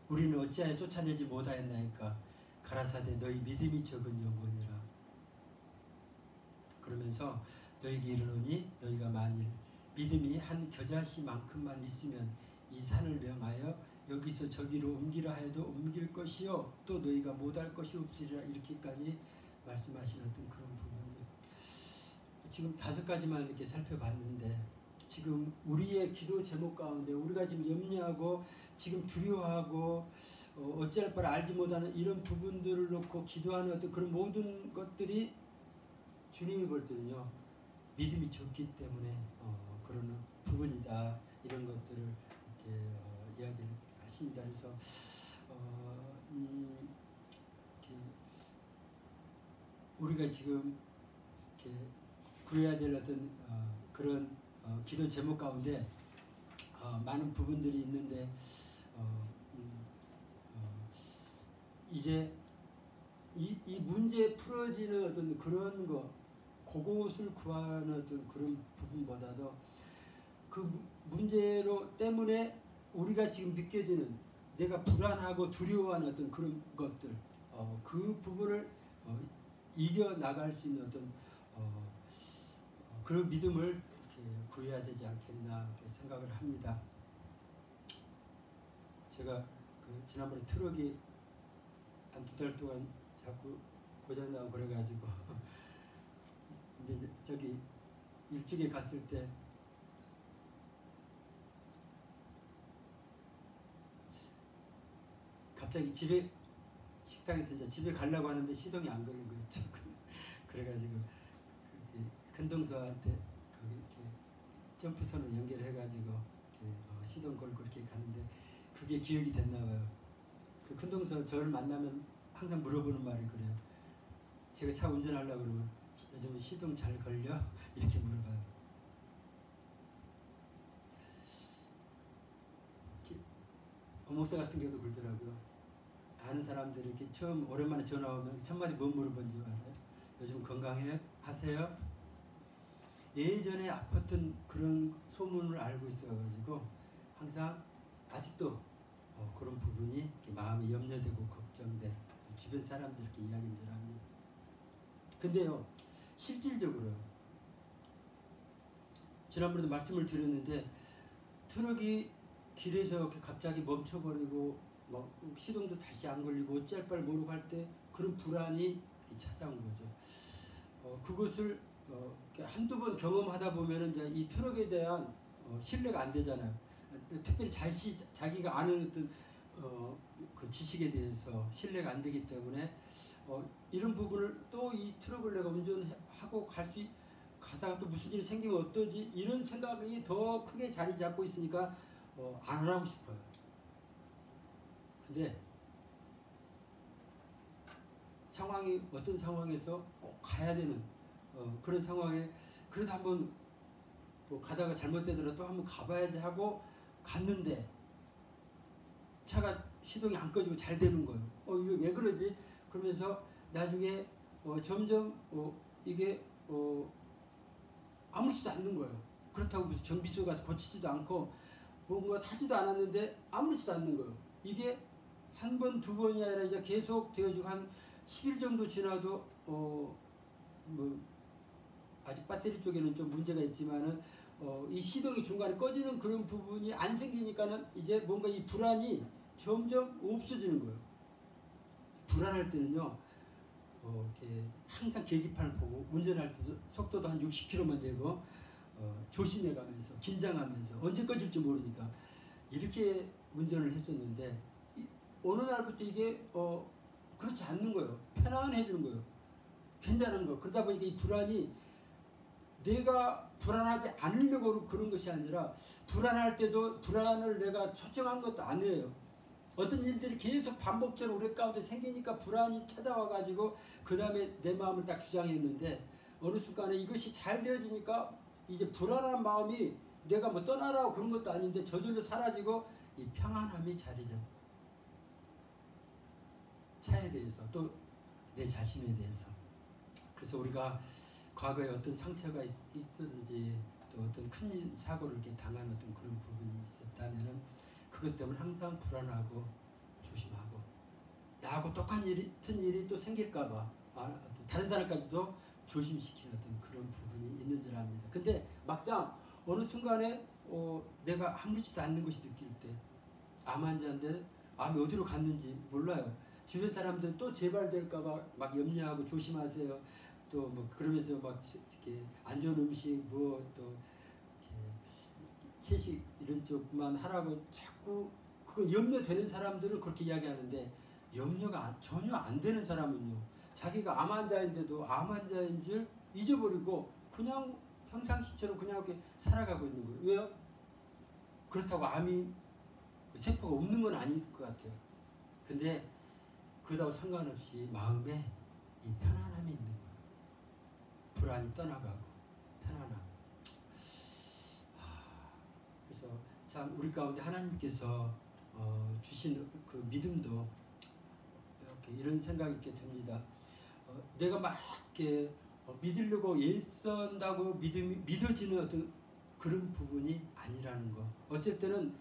우리는 어찌하여 쫓아내지 못하였나이까 가라사대 너희 믿음이 적은 영혼이라. 그러면서 너희에게 이르노니 너희가 만일 믿음이 한 겨자씨만큼만 있으면 이 산을 명하여 여기서 저기로 옮기라 해도 옮길 것이요 또 너희가 못할 것이 없으리라. 이렇게까지 말씀하시는 어떤 그런 부분들. 지금 5가지만 이렇게 살펴봤는데 지금 우리의 기도 제목 가운데 우리가 지금 염려하고 지금 두려워하고 어찌할 바를 알지 못하는 이런 부분들을 놓고 기도하는 어떤 그런 모든 것들이 주님이 볼 때는요 믿음이 적기 때문에 그러는 부분이다. 이런 것들을 이렇게 이야기를 하십니다. 그래서 이렇게 우리가 지금 이렇게 구해야 될 어떤 그런 기도 제목 가운데 많은 부분들이 있는데 이제 이 문제 풀어지는 어떤 그런 거 그것을 구하는 어떤 그런 부분보다도 그 문제로 때문에 우리가 지금 느껴지는 내가 불안하고 두려워하는 어떤 그런 것들 그 부분을 이겨 나갈 수 있는 어떤 그런 믿음을 이렇게 구해야 되지 않겠나 생각을 합니다. 제가 지난번에 트럭이 한 2달 동안 자꾸 고장나고 그래가지고 근데 저기 일찍에 갔을 때 갑자기 식당에서 이제 집에 가려고 하는데 시동이 안 걸린 거였죠. 그래가지고 근동서한테 거기 이렇게 점프선을 연결해가지고 시동 걸고 이렇게 가는데 그게 기억이 됐나 봐요. 그 큰동서 저를 만나면 항상 물어보는 말이 그래요. 제가 차 운전하려고 그러면 요즘 시동 잘 걸려? 이렇게 물어봐요. 목사 같은 경우도 그러더라고요. 아는 사람들이 이렇게 처음 오랜만에 전화 오면 첫 마디 뭐 물어본지 알아요? 요즘 건강해요? 하세요? 예전에 아팠던 그런 소문을 알고 있어가지고 항상 아직도 그런 부분이 마음이 염려되고 걱정돼. 주변 사람들께 이야기를 합니다. 근데요, 실질적으로 지난번에도 말씀을 드렸는데 트럭이 길에서 이렇게 갑자기 멈춰버리고 막 시동도 다시 안 걸리고 어찌할 바를 모르고 할 때 그런 불안이 찾아온 거죠. 그것을 한두 번 경험하다 보면은 이제 이 트럭에 대한 신뢰가 안 되잖아요. 특별히 자기가 아는 어떤 그 지식에 대해서 신뢰가 안 되기 때문에 이런 부분을 또 이 트럭을 내가 운전하고 가다가 또 무슨 일이 생기면 어떠지? 이런 생각이 더 크게 자리 잡고 있으니까 안 하고 싶어요. 근데 어떤 상황에서 꼭 가야 되는 그런 상황에 그래도 한번 뭐 가다가 잘못되더라도 또 한번 가봐야지 하고 갔는데 차가 시동이 안 꺼지고 잘 되는 거예요. 이거 왜 그러지? 그러면서 나중에 점점 이게 아무렇지도 않는 거예요. 그렇다고 무슨 정비소 가서 고치지도 않고 뭔가 하지도 않았는데 아무렇지도 않는 거예요. 이게 한 번, 두 번이 아니라 이제 계속 되어지고 한 10일 정도 지나도 뭐 아직 배터리 쪽에는 좀 문제가 있지만은 이 시동이 중간에 꺼지는 그런 부분이 안 생기니까는 이제 뭔가 이 불안이 점점 없어지는 거예요. 불안할 때는요, 이렇게 항상 계기판을 보고 운전할 때도 속도도 한 60km만 되고 조심해가면서 긴장하면서 언제 꺼질지 모르니까 이렇게 운전을 했었는데 어느 날부터 이게 그렇지 않는 거예요. 편안해지는 거예요. 괜찮은 거. 그러다 보니까 이 불안이 내가 불안하지 않으려고 그런 것이 아니라 불안할 때도 불안을 내가 초청한 것도 아니에요. 어떤 일들이 계속 반복적으로 우리 가운데 생기니까 불안이 찾아와가지고 그 다음에 내 마음을 딱 주장했는데 어느 순간에 이것이 잘 되어지니까 이제 불안한 마음이 내가 뭐 떠나라고 그런 것도 아닌데 저절로 사라지고 이 평안함이 자리 잡고 차에 대해서 또 내 자신에 대해서 그래서 우리가 과거에 어떤 상처가 있든지 또 어떤 큰 사고를 이렇게 당한 어떤 그런 부분이 있었다면은 그것 때문에 항상 불안하고 조심하고 나하고 똑같은 일이 또 생길까봐 다른 사람까지도 조심시키는 어떤 그런 부분이 있는 줄 압니다. 근데 막상 어느 순간에 내가 아무렇지도 않는 것이 느낄 때 암 환자인데 암이 어디로 갔는지 몰라요. 주변 사람들은 또 재발될까봐 막 염려하고 조심하세요. 또 뭐 그러면서 막 이렇게 안 좋은 음식 뭐 또 채식 이런 쪽만 하라고 자꾸 그거 염려되는 사람들은 그렇게 이야기하는데 염려가 전혀 안 되는 사람은요. 자기가 암 환자인데도 암 환자인 줄 잊어버리고 그냥 평상시처럼 그냥 이렇게 살아가고 있는 거예요. 왜요? 그렇다고 암이 세포가 없는 건 아닐 것 같아요. 근데 그다고 상관없이 마음에 이 편안함이 있는 거예요. 불안이 떠나가고 편안함. 그래서 참 우리 가운데 하나님께서 주신 그 믿음도 이렇게 이런 생각이 이렇게 듭니다. 내가 막 이렇게 믿으려고 애쓴다고 믿어지는 어떤 그런 부분이 아니라는 거. 어쨌든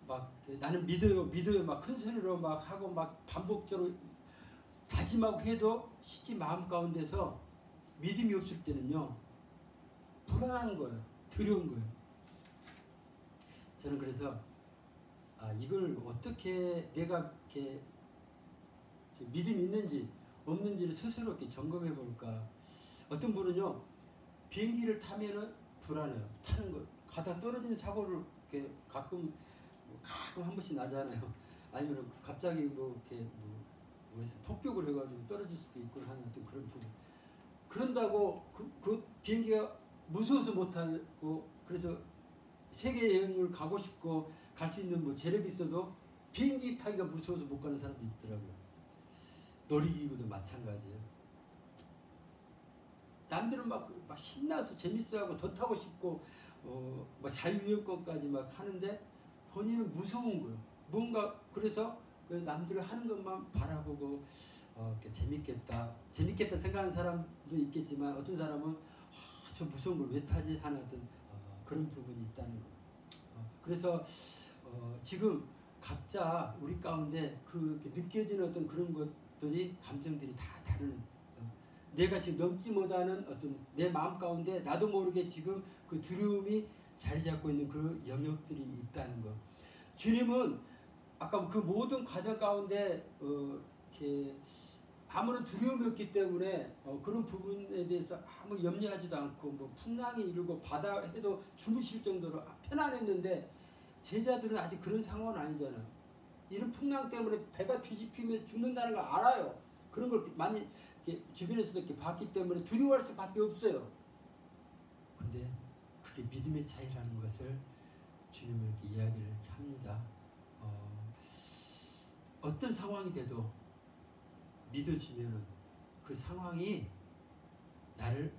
막 나는 믿어요 막 큰 소리로 막 하고 막 반복적으로 다짐하고 해도 실제 마음 가운데서 믿음이 없을 때는요 불안한 거예요. 두려운 거예요. 저는 그래서 이걸 어떻게 내가 이렇게 믿음이 있는지 없는지를 스스로 이렇게 점검해 볼까. 어떤 분은요 비행기를 타면은 불안해요. 타는 거 가다 떨어지는 사고를 이렇게 가끔 한 번씩 나잖아요. 아니면 갑자기 뭐 이렇게 폭격을 해가지고 떨어질 수도 있고 하는 어떤 그런 부분. 그런다고 그 비행기가 무서워서 못하고 그래서 세계 여행을 가고 싶고 갈 수 있는 뭐 재력이 있어도 비행기 타기가 무서워서 못 가는 사람도 있더라고요. 놀이기구도 마찬가지예요. 남들은 막 신나서 재밌어하고 더 타고 싶고 뭐 자유여행권까지 막 하는데 본인은 무서운 거예요. 뭔가 그래서 그 남들이 하는 것만 바라보고 이렇게 재밌겠다 생각하는 사람도 있겠지만 어떤 사람은 저 무서운 걸 왜 타지 하는 어떤 그런 부분이 있다는 거. 그래서 지금 각자 우리 가운데 그 느껴지는 어떤 그런 것들이 감정들이 다 다른 내가 지금 넘지 못하는 어떤 내 마음 가운데 나도 모르게 지금 그 두려움이 자리 잡고 있는 그 영역들이 있다는 거. 주님은 아까 그 모든 과정 가운데 이렇게 아무런 두려움이 없기 때문에 그런 부분에 대해서 아무 염려하지도 않고 뭐 풍랑이 일고 바다 해도 주무실 정도로 편안했는데 제자들은 아직 그런 상황은 아니잖아요. 이런 풍랑 때문에 배가 뒤집히면 죽는다는 걸 알아요. 그런 걸 많이 이렇게 주변에서도 이렇게 봤기 때문에 두려워할 수밖에 없어요. 근데 그게 믿음의 차이라는 것을 주님은 이렇게 이야기를 합니다. 어떤 상황이 돼도 믿어지면은 그 상황이 나를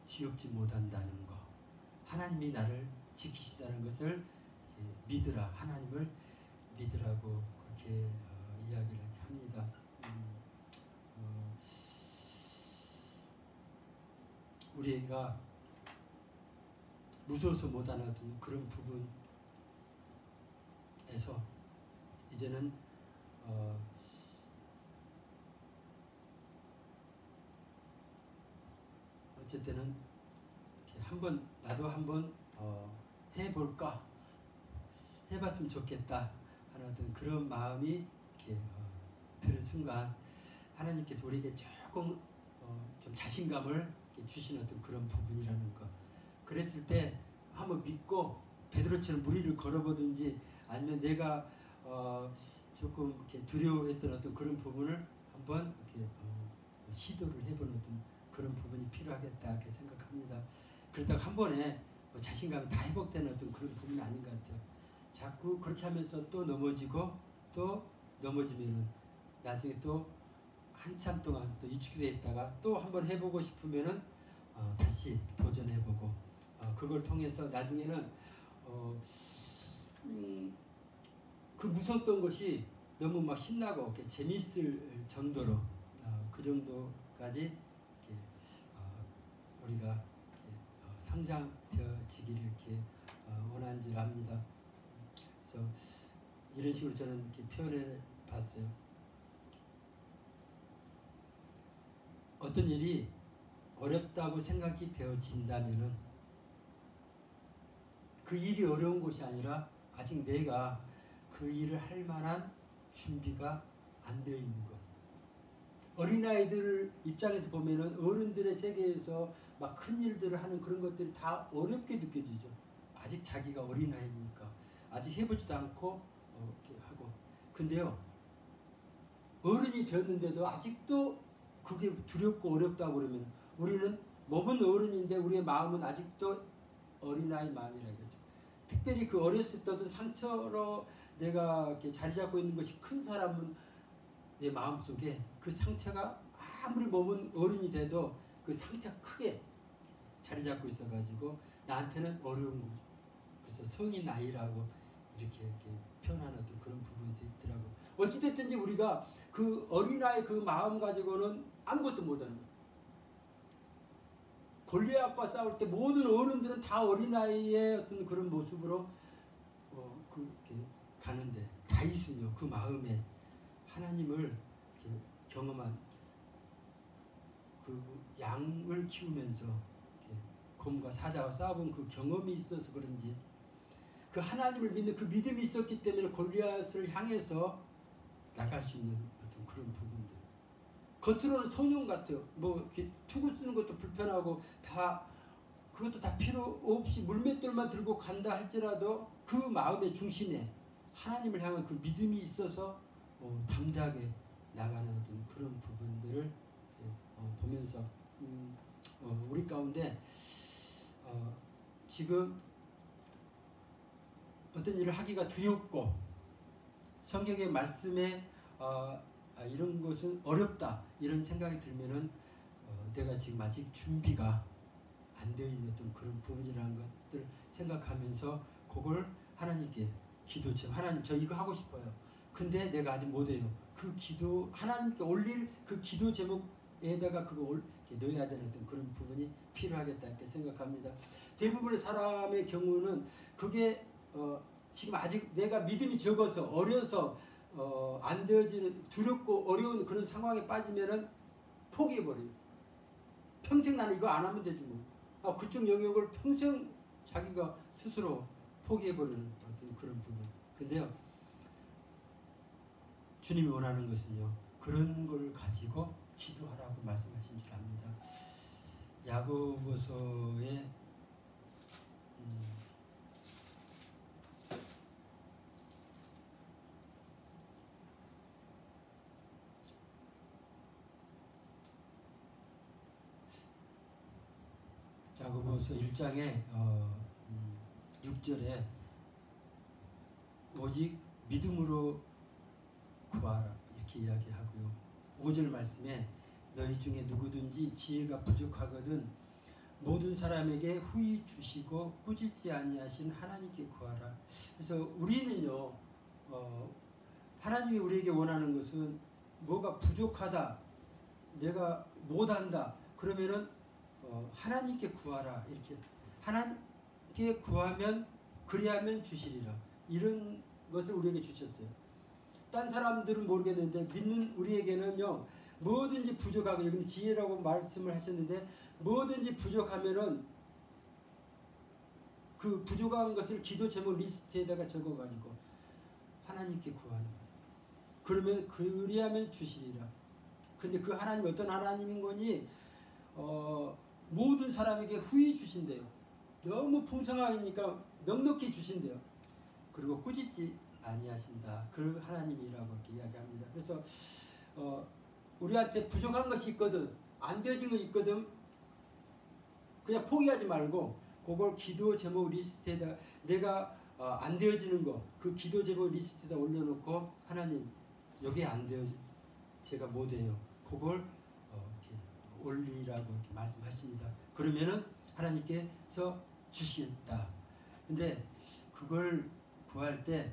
뒤엎지 못한다는 거, 하나님이 나를 지키시다는 것을 믿으라, 하나님을 믿으라고 그렇게 이야기를 합니다. 우리가 무서워서 못하는 그런 부분에서 이제는 어쨌든 한번 나도 한번 해볼까, 해봤으면 좋겠다 하는 어떤 그런 마음이 이렇게 드는 순간 하나님께서 우리에게 조금 좀 자신감을 주시는 어떤 그런 부분이라는 거. 그랬을 때 한번 믿고 베드로처럼 무리를 걸어보든지 아니면 내가 조금 이렇게 두려워했던 어떤 그런 부분을 한번 이렇게 시도를 해보는 어떤 그런 부분이 필요하겠다 이렇게 생각합니다. 그렇다고 한 번에 자신감이 다 회복되는 어떤 그런 부분이 아닌 것 같아요. 자꾸 그렇게 하면서 또 넘어지고 또 넘어지면은 나중에 또 한참 동안 또 위축이 돼 있다가 또 한번 해보고 싶으면은 다시 도전해보고 그걸 통해서 나중에는 그 무서웠던 것이 너무 막 신나고 이렇게 재미있을 정도로 그 정도까지 이렇게 우리가 이렇게 성장되어지기를 이렇게 원하는 줄 압니다. 그래서 이런 식으로 저는 이렇게 표현해 봤어요. 어떤 일이 어렵다고 생각이 되어진다면은 그 일이 어려운 것이 아니라 아직 내가 그 일을 할 만한 준비가 안 되어 있는 것. 어린아이들 입장에서 보면은 어른들의 세계에서 막 큰 일들을 하는 그런 것들이 다 어렵게 느껴지죠. 아직 자기가 어린아이니까 아직 해보지도 않고 이렇게 하고. 근데요, 어른이 되었는데도 아직도 그게 두렵고 어렵다고 그러면 우리는 몸은 어른인데 우리의 마음은 아직도 어린아이 마음이라겠죠. 특별히 그 어렸을 때 어떤 상처로 내가 이렇게 자리 잡고 있는 것이 큰 사람은 내 마음속에 그 상처가 아무리 몸은 어른이 돼도 그 상처 크게 자리 잡고 있어가지고 나한테는 어려운 거죠. 그래서 성인 아이라고 이렇게 표현하는 어떤 그런 부분도 있더라고요. 어찌됐든지 우리가 그 어린아이 그 마음 가지고는 아무것도 못하는 거예요. 골리앗과 싸울 때 모든 어른들은 다 어린아이의 어떤 그런 모습으로 그렇게 가는데 다윗은요, 그 마음에 하나님을 경험한 그 양을 키우면서 곰과 사자와 싸워본 그 경험이 있어서 그런지 그 하나님을 믿는 그 믿음이 있었기 때문에 골리앗을 향해서 나갈 수 있는 어떤 그런 부분들. 겉으로는 소년 같아요. 뭐 이렇게 투구 쓰는 것도 불편하고 다 그것도 다 필요 없이 물맷돌만 들고 간다 할지라도 그 마음의 중심에 하나님을 향한 그 믿음이 있어서 담대하게 나가는 어떤 그런 부분들을 보면서 우리 가운데 지금 어떤 일을 하기가 두렵고 성경의 말씀에 이런 것은 어렵다 이런 생각이 들면은 내가 지금 아직 준비가 안 되어 있는 어떤 그런 부분이라는 것들 생각하면서 그걸 하나님께 기도처럼 하나님 저 이거 하고 싶어요. 근데 내가 아직 못해요. 그 기도 하나님께 올릴 그 기도 제목에다가 그거 이렇게 넣어야 되는 어떤 그런 부분이 필요하겠다 이렇게 생각합니다. 대부분의 사람의 경우는 그게 지금 아직 내가 믿음이 적어서 어려서 안 되어지는 두렵고 어려운 그런 상황에 빠지면은 포기해버려요. 평생 나는 이거 안 하면 되지 뭐. 그쪽 영역을 평생 자기가 스스로 포기해버리는 어떤 그런 부분. 근데요, 주님이 원하는 것은요, 그런 걸 가지고 기도하라고 말씀하신 줄 압니다. 야고보서에 야고보서 1장에 6절에 오직 믿음으로 구하라 이렇게 이야기하고요. 5절 말씀에 너희 중에 누구든지 지혜가 부족하거든 모든 사람에게 후히 주시고 꾸짖지 아니하신 하나님께 구하라. 그래서 우리는요, 하나님이 우리에게 원하는 것은 뭐가 부족하다, 내가 못한다 그러면은 하나님께 구하라 이렇게 하나님께 구하면 그리하면 주시리라 이런 것을 우리에게 주셨어요. 딴 사람들은 모르겠는데 믿는 우리에게는요 뭐든지 부족하고 여기 지혜라고 말씀을 하셨는데 뭐든지 부족하면은 그 부족한 것을 기도 제목 리스트에다가 적어가지고 하나님께 구하는 거예요. 그러면 그리하면 주시리라. 근데 그 하나님 어떤 하나님인 거니? 모든 사람에게 후히 주신대요. 너무 풍성하니까 넉넉히 주신대요. 그리고 꾸짖지 아니하신다. 그 하나님이라고 이렇게 이야기합니다. 그래서 우리한테 부족한 것이 있거든, 안 되어진 거 있거든, 그냥 포기하지 말고 그걸 기도 제목 리스트에다 내가 안 되어지는 거 그 기도 제목 리스트에다 올려놓고 하나님 여기 안 되어 제가 못해요. 그걸 이렇게 올리라고 이렇게 말씀하십니다. 그러면은 하나님께서 주시겠다. 근데 그걸 구할 때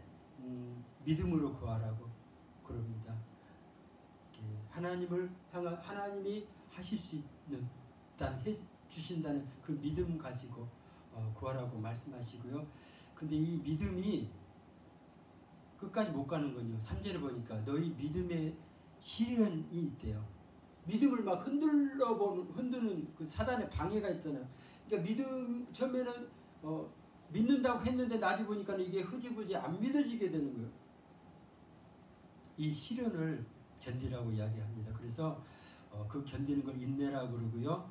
믿음으로 구하라고 그럽니다. 하나님을 향한 하나님이 하실 수 있는 일단 해 주신다는 그 믿음 가지고 구하라고 말씀하시고요. 근데 이 믿음이 끝까지 못 가는 건요. 3절에 보니까 너희 믿음에 시련이 있대요. 믿음을 막 흔드는 그 사단의 방해가 있잖아요. 그러니까 믿음 처음에는 믿는다고 했는데 나중에 보니까 이게 흐지부지 안 믿어지게 되는 거예요. 이 시련을 견디라고 이야기합니다. 그래서 그 견디는 걸 인내라고 그러고요.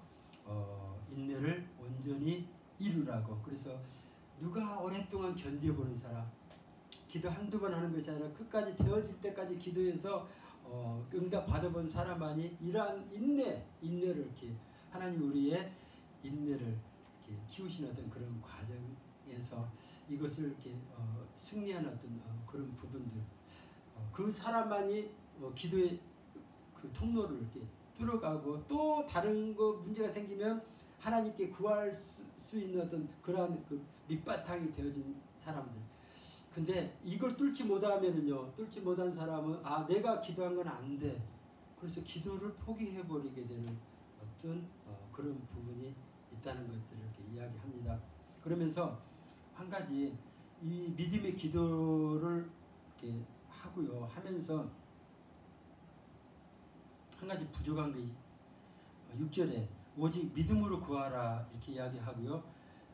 인내를 온전히 이루라고. 그래서 누가 오랫동안 견뎌보는 사람, 기도 한두 번 하는 것이 아니라 끝까지 되어질 때까지 기도해서 응답 받아본 사람만이 이러한 인내를 이렇게 하나님 우리의 인내를 이렇게 키우시는 어떤 그런 과정에서 이것을 이렇게 승리하는 어떤 그런 부분들, 그 사람만이 기도의 그 통로를 이렇게 뚫어가고 또 다른 거 문제가 생기면 하나님께 구할 수 있는 어떤 그러한 그 밑바탕이 되어진 사람들. 근데 이걸 뚫지 못하면은요, 뚫지 못한 사람은 내가 기도한 건 안 돼. 그래서 기도를 포기해버리게 되는 어떤 그런 부분이 있다는 것들을 이렇게 이야기합니다. 그러면서 한 가지 이 믿음의 기도를 이렇게 하고요, 하면서 한 가지 부족한 게 6절에 오직 믿음으로 구하라 이렇게 이야기하고요,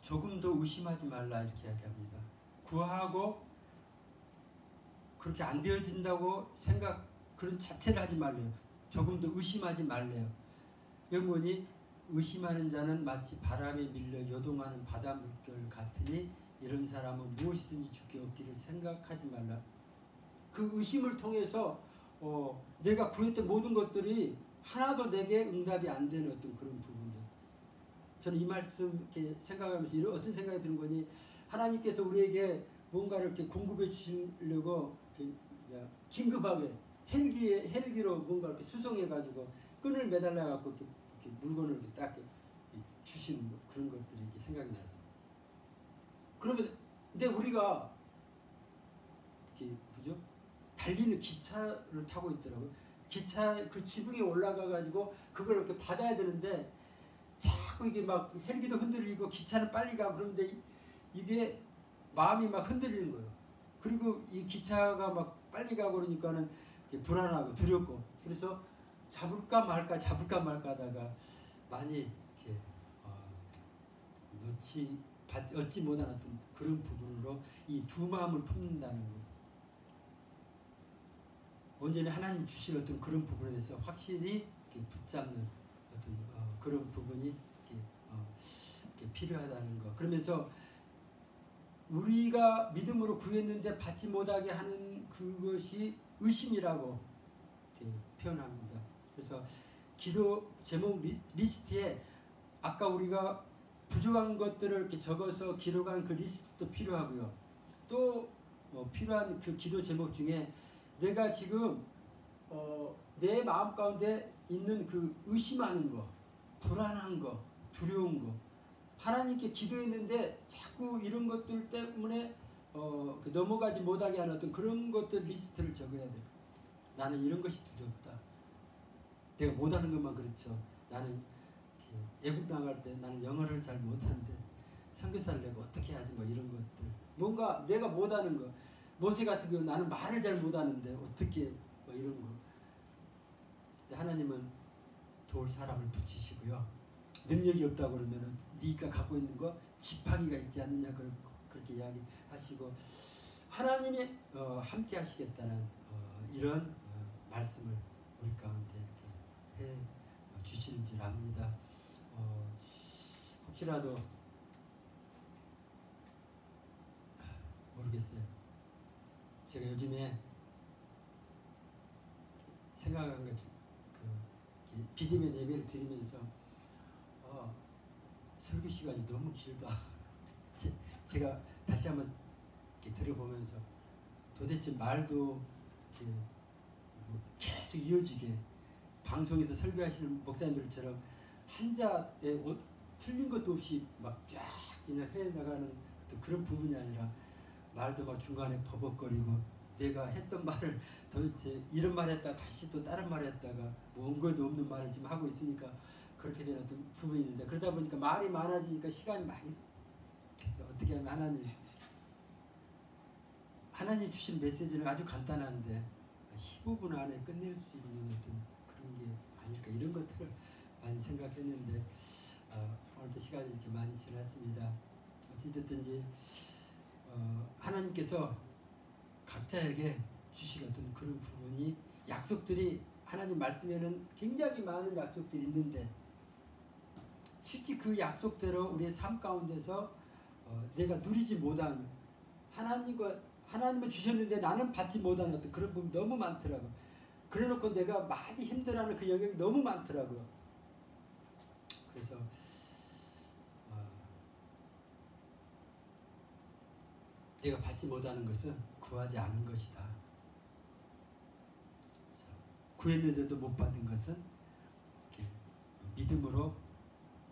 조금도 의심하지 말라 이렇게 이야기합니다. 구하고 그렇게 안 되어진다고 그런 자체를 하지 말래요. 조금도 의심하지 말래요. 여기 보니 의심하는 자는 마치 바람에 밀려 요동하는 바다 물결 같으니 이런 사람은 무엇이든지 주께 얻기를 생각하지 말라. 그 의심을 통해서 내가 구했던 모든 것들이 하나도 내게 응답이 안 되는 어떤 그런 부분들. 저는 이 말씀 이렇게 생각하면서 이런 어떤 생각이 드는 거니, 하나님께서 우리에게 뭔가를 이렇게 공급해 주시려고 긴급하게 헬기로 뭔가 이렇게 수송해 가지고 끈을 매달려 갖고 이렇게 물건을 이렇게 딱 주시는 그런 것들이 이렇게 생각이 났어요. 그러면 근데 우리가 이렇게 그죠? 달리는 기차를 타고 있더라고요. 기차 그 지붕에 올라가 가지고 그걸 이렇게 받아야 되는데 자꾸 이게 막 헬기도 흔들리고 기차는 빨리 가고 그런데 이게 마음이 막 흔들리는 거예요. 그리고 이 기차가 막 빨리 가고 그러니까는 불안하고 두렵고 그래서 잡을까 말까 하다가 많이 이렇게 얻지 못한 어떤 그런 부분으로 이 두 마음을 품는다는 거. 온전히 하나님 주신 어떤 그런 부분에 대해서 확실히 붙잡는 어떤 그런 부분이 이렇게 필요하다는 거. 그러면서 우리가 믿음으로 구했는데 받지 못하게 하는 그것이 의심이라고 표현합니다. 그래서 기도 제목 리스트에 아까 우리가 부족한 것들을 이렇게 적어서 기록한 그 리스트도 필요하고요. 또 필요한 그 기도 제목 중에 내가 지금 내 마음 가운데 있는 그 의심하는 거, 불안한 거, 두려운 거, 하나님께 기도했는데 자꾸 이런 것들 때문에 넘어가지 못하게 하는 어떤 그런 것들 리스트를 적어야 돼요. 나는 이런 것이 두렵다. 내가 못하는 것만 그렇죠. 나는 애국 나갈 때 나는 영어를 잘 못하는데 선교사를 내가 어떻게 하지 뭐 이런 것들. 뭔가 내가 못하는 거. 모세 같은 경우 나는 말을 잘 못하는데 어떻게 뭐 이런 거. 하나님은 도울 사람을 붙이시고요. 능력이 없다고 그러면은 네가 갖고 있는 거 지팡이가 있지 않느냐 그렇게 이야기하시고 하나님이 함께 하시겠다는 이런 말씀을 우리 가운데 이렇게 해 주시는 줄 압니다. 혹시라도 모르겠어요. 제가 요즘에 생각한 것 비대면 예배를 드리면서 설교 시간이 너무 길다. 제가 다시 한번 이렇게 들어보면서 도대체 말도 이렇게 계속 이어지게 방송에서 설교하시는 목사님들처럼 한자에 틀린 것도 없이 막 쫙 그냥 해나가는 그런 부분이 아니라 말도 막 중간에 버벅거리고 내가 했던 말을 도대체 이런 말 했다가 다시 또 다른 말 했다가 뭐 원고에도 없는 말을 지금 하고 있으니까 그렇게 되는 어떤 부분이 있는데 그러다 보니까 말이 많아지니까 시간이 많이 그래서 어떻게 하면 하나님 주신 메시지는 아주 간단한데 15분 안에 끝낼 수 있는 어떤 그런 게 아닐까 이런 것들을 많이 생각했는데 오늘도 시간이 이렇게 많이 지났습니다. 어찌됐든지 하나님께서 각자에게 주신 어떤 그런 부분이 약속들이 하나님 말씀에는 굉장히 많은 약속들이 있는데 실제 그 약속대로 우리의 삶 가운데서 내가 누리지 못한 하나님을 주셨는데 나는 받지 못한 어떤 그런 부분이 너무 많더라고요. 그래놓고 내가 많이 힘들어하는 그 영역이 너무 많더라고요. 그래서 내가 받지 못하는 것은 구하지 않은 것이다. 구했는데도 못 받은 것은 믿음으로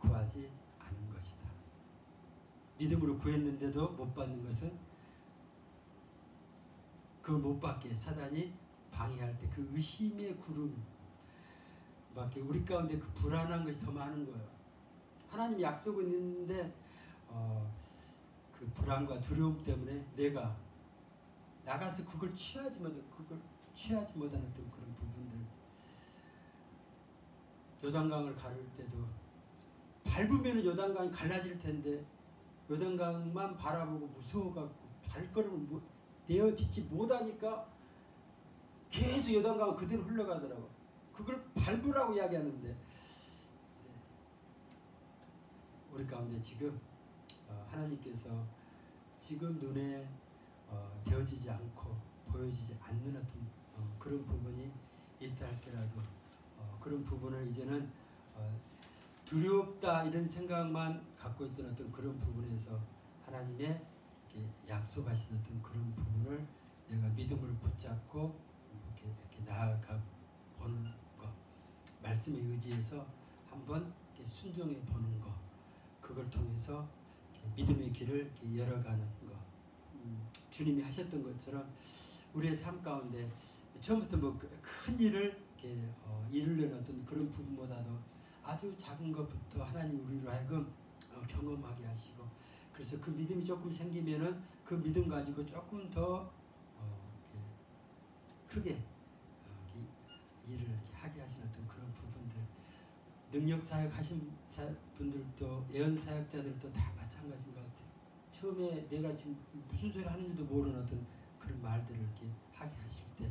구하지 않은 것이다. 믿음으로 구했는데도 못 받는 것은 그걸 못 받게 사단이 방해할 때 그 의심의 구름 밖에 우리 가운데 그 불안한 것이 더 많은 거예요. 하나님 약속은 있는데 그 불안과 두려움 때문에 내가 나가서 그걸 취하지 못한 어떤 그런 부분들. 요단강을 가를 때도 밟으면 요단강이 갈라질 텐데 요단강만 바라보고 무서워갖고 발걸음을 내어딛지 못하니까 계속 요단강은 그대로 흘러가더라고. 그걸 밟으라고 이야기하는데 우리 가운데 지금 하나님께서 지금 눈에 되어지지 않고 보여지지 않는 어떤 그런 부분이 있다 할지라도 그런 부분을 이제는 두렵다 이런 생각만 갖고 있던 어떤 그런 부분에서 하나님의 약속하신 어떤 그런 부분을 내가 믿음으로 붙잡고 이렇게 나아가 보는 것, 말씀에 의지해서 한번 이렇게 순종해 보는 것, 그걸 통해서 믿음의 길을 이렇게 열어가는 것, 주님이 하셨던 것처럼 우리의 삶 가운데 처음부터 뭐 큰 일을 이렇게 이루려는 어떤 그런 부분보다도 아주 작은 것부터 하나님 우리로 하여금 경험하게 하시고, 그래서 그 믿음이 조금 생기면은 그 믿음 가지고 조금 더 크게 일을 이렇게 하게 하시는 어떤 그런 부분들, 능력 사역 하신 분들도 예언 사역자들도 다 마찬가지인 것 같아요. 처음에 내가 지금 무슨 소리 하는지도 모르는 어떤 그런 말들을 이렇게 하게 하실 때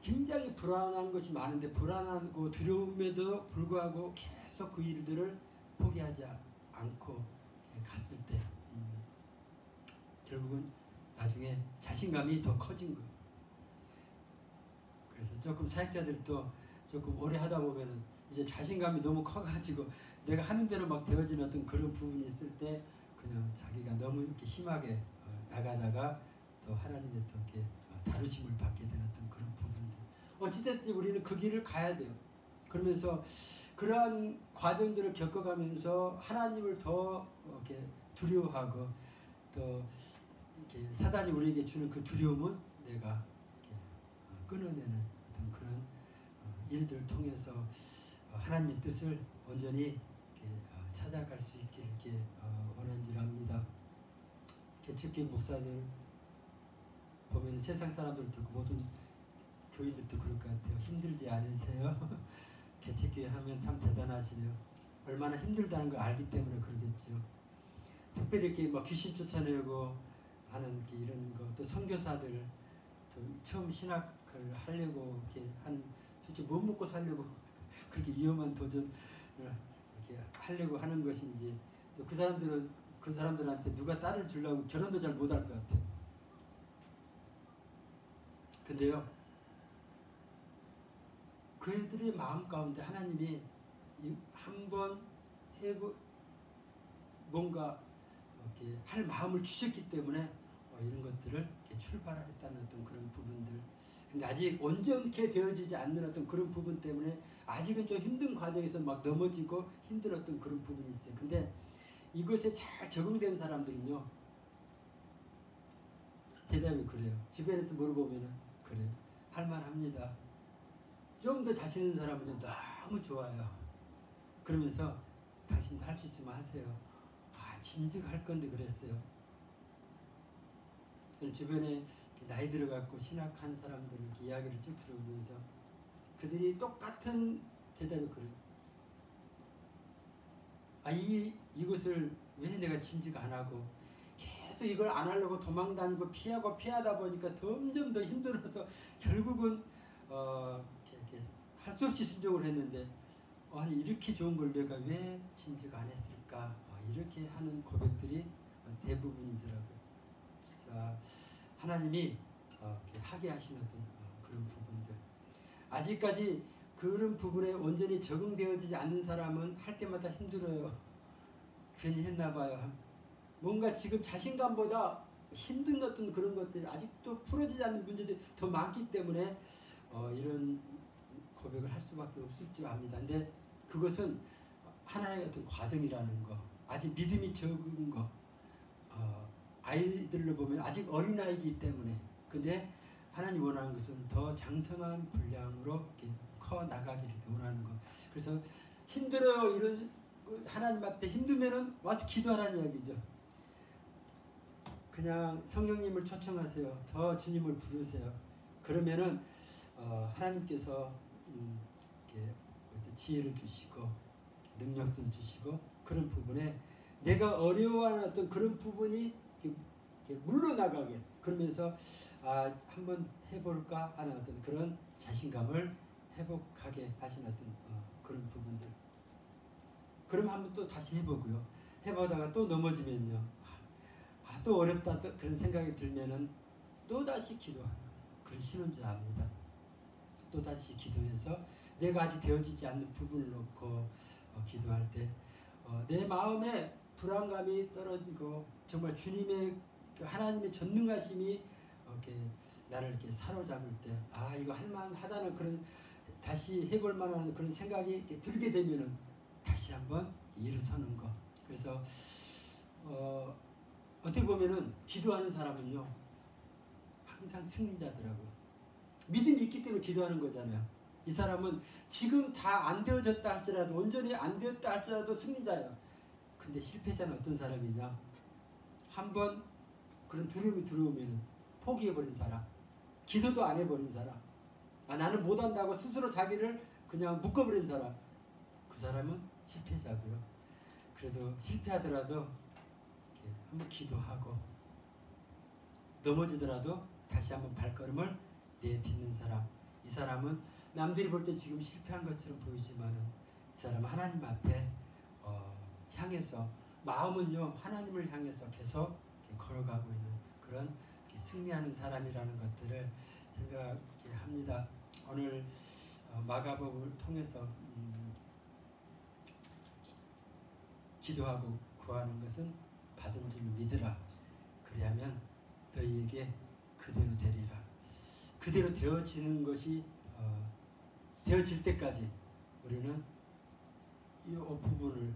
굉장히 불안한 것이 많은데, 불안하고 두려움에도 불구하고 계속 그 일들을 포기하지 않고 갔을 때 결국은 나중에 자신감이 더 커진 거예요. 그래서 조금 사역자들도 조금 오래 하다 보면은 이제 자신감이 너무 커가지고 내가 하는 대로 막 되어지는 어떤 그런 부분이 있을 때 그냥 자기가 너무 이렇게 심하게 나가다가 또 하나님의 또 이렇게 다루심을 받게 되는 어떤 그런 부분들. 어찌됐든 우리는 그 길을 가야 돼요. 그러면서 그러한 과정들을 겪어가면서 하나님을 더 이렇게 두려워하고, 또 이렇게 사단이 우리에게 주는 그 두려움은 내가 이렇게 끊어내는 어떤 그런 일들을 통해서 하나님의 뜻을 온전히 이렇게 찾아갈 수 있게 이렇게 원하는 줄 압니다. 개척교회 목사들 보면 세상 사람들도 모든 교인들도 그럴 것 같아요. 힘들지 않으세요? 개척교회 하면 참 대단하시네요. 얼마나 힘들다는 걸 알기 때문에 그러겠죠. 특별히 이렇게 막 귀신 쫓아내고 하는 이런 거, 또 선교사들 또 처음 신학을 하려고 이렇게 한 도대체 못 먹고 살려고 그렇게 위험한 도전을 이렇게 하려고 하는 것인지, 또 그 사람들한테 누가 딸을 주려고 결혼도 잘 못할 것 같아요. 근데요, 그들의 마음 가운데 하나님이 한번 뭔가 이렇게 할 마음을 주셨기 때문에 이런 것들을 이렇게 출발했다는 어떤 그런 부분들. 근데 아직 온전케 되어지지 않는 어떤 그런 부분 때문에 아직은 좀 힘든 과정에서 막 넘어지고 힘들었던 그런 부분이 있어요. 근데 이것에 잘 적응된 사람들은요, 대답이 그래요. 주변에서 물어보면은 그래요. 할만합니다. 좀 더 자신 있는 사람은 좀 너무 좋아요. 그러면서 당신도 할 수 있으면 하세요. 진즉 할 건데 그랬어요. 저는 주변에 나이 들어갖고 신학한 사람들 이야기를 쭉 들어보면서 그들이 똑같은 대답이 그래요. 이것을 왜 내가 진즉 안 하고 계속 이걸 안 하려고 도망다니고 피하다 보니까 점점 더 힘들어서 결국은 할 수 없이 순종을 했는데, 아니 이렇게 좋은 걸 내가 왜 진즉 안 했을까, 이렇게 하는 고백들이 대부분이더라고요. 그래서 하나님이 이렇게 하게 하시는 그런 부분들, 아직까지 그런 부분에 온전히 적응되어지지 않는 사람은 할 때마다 힘들어요. 괜히 했나 봐요. 뭔가 지금 자신감보다 힘든 어떤 그런 것들이 아직도 풀어지지 않는 문제들이 더 많기 때문에 이런 고백을 할 수밖에 없을 줄 압니다. 근데 그것은 하나의 어떤 과정이라는 거, 아직 믿음이 적은 거, 아이들로 보면 아직 어린아이이기 때문에, 근데 하나님 원하는 것은 더 장성한 분량으로 이렇게 커 나가기를 원하는 거. 그래서 힘들어요, 이런 하나님 앞에 힘들면은 와서 기도하라는 이야기죠. 그냥 성령님을 초청하세요. 더 주님을 부르세요. 그러면은 하나님께서 이렇게 지혜를 주시고 능력도 주시고, 그런 부분에 내가 어려워하는 어떤 그런 부분이 이렇게 물러나가게, 그러면서 한번 해볼까 하는 어떤 그런 자신감을 회복하게 하신 어떤 그런 부분들. 그럼 한번 또 다시 해보고요. 해보다가 또 넘어지면요, 또 어렵다, 또 그런 생각이 들면은 또 다시 기도하는 그런 신혼자입니다. 또 다시 기도해서 내가 아직 되어지지 않는 부분을 놓고 기도할 때 내 마음에 불안감이 떨어지고 정말 주님의 그 하나님의 전능하심이 이렇게 나를 이렇게 사로잡을 때, 이거 할만하다는 그런 다시 해볼 만한 그런 생각이 이렇게 들게 되면은 다시 한번 일어서는 거. 그래서 어떻게 보면은 기도하는 사람은요, 항상 승리자더라고요. 믿음이 있기 때문에 기도하는 거잖아요. 이 사람은 지금 다 안 되어졌다 할지라도, 온전히 안 되었다 할지라도 승리자예요. 근데 실패자는 어떤 사람이냐? 한번 그런 두려움이 들어오면 포기해버린 사람, 기도도 안 해버린 사람, 나는 못한다고 스스로 자기를 그냥 묶어버린 사람, 그 사람은 실패자고요. 그래도 실패하더라도 한번 기도하고 넘어지더라도 다시 한번 발걸음을 내딛는 사람, 이 사람은 남들이 볼 때 지금 실패한 것처럼 보이지만 이 사람은 하나님 앞에 향해서, 마음은요 하나님을 향해서 계속 걸어가고 있는 그런 승리하는 사람이라는 것들을 생각합니다. 오늘 마가복음을 통해서 기도하고 구하는 것은 받은 줄 믿으라. 그리하면 너희에게 그대로 되리라. 그대로 되어지는 것이 되어질 때까지 우리는 이 부분을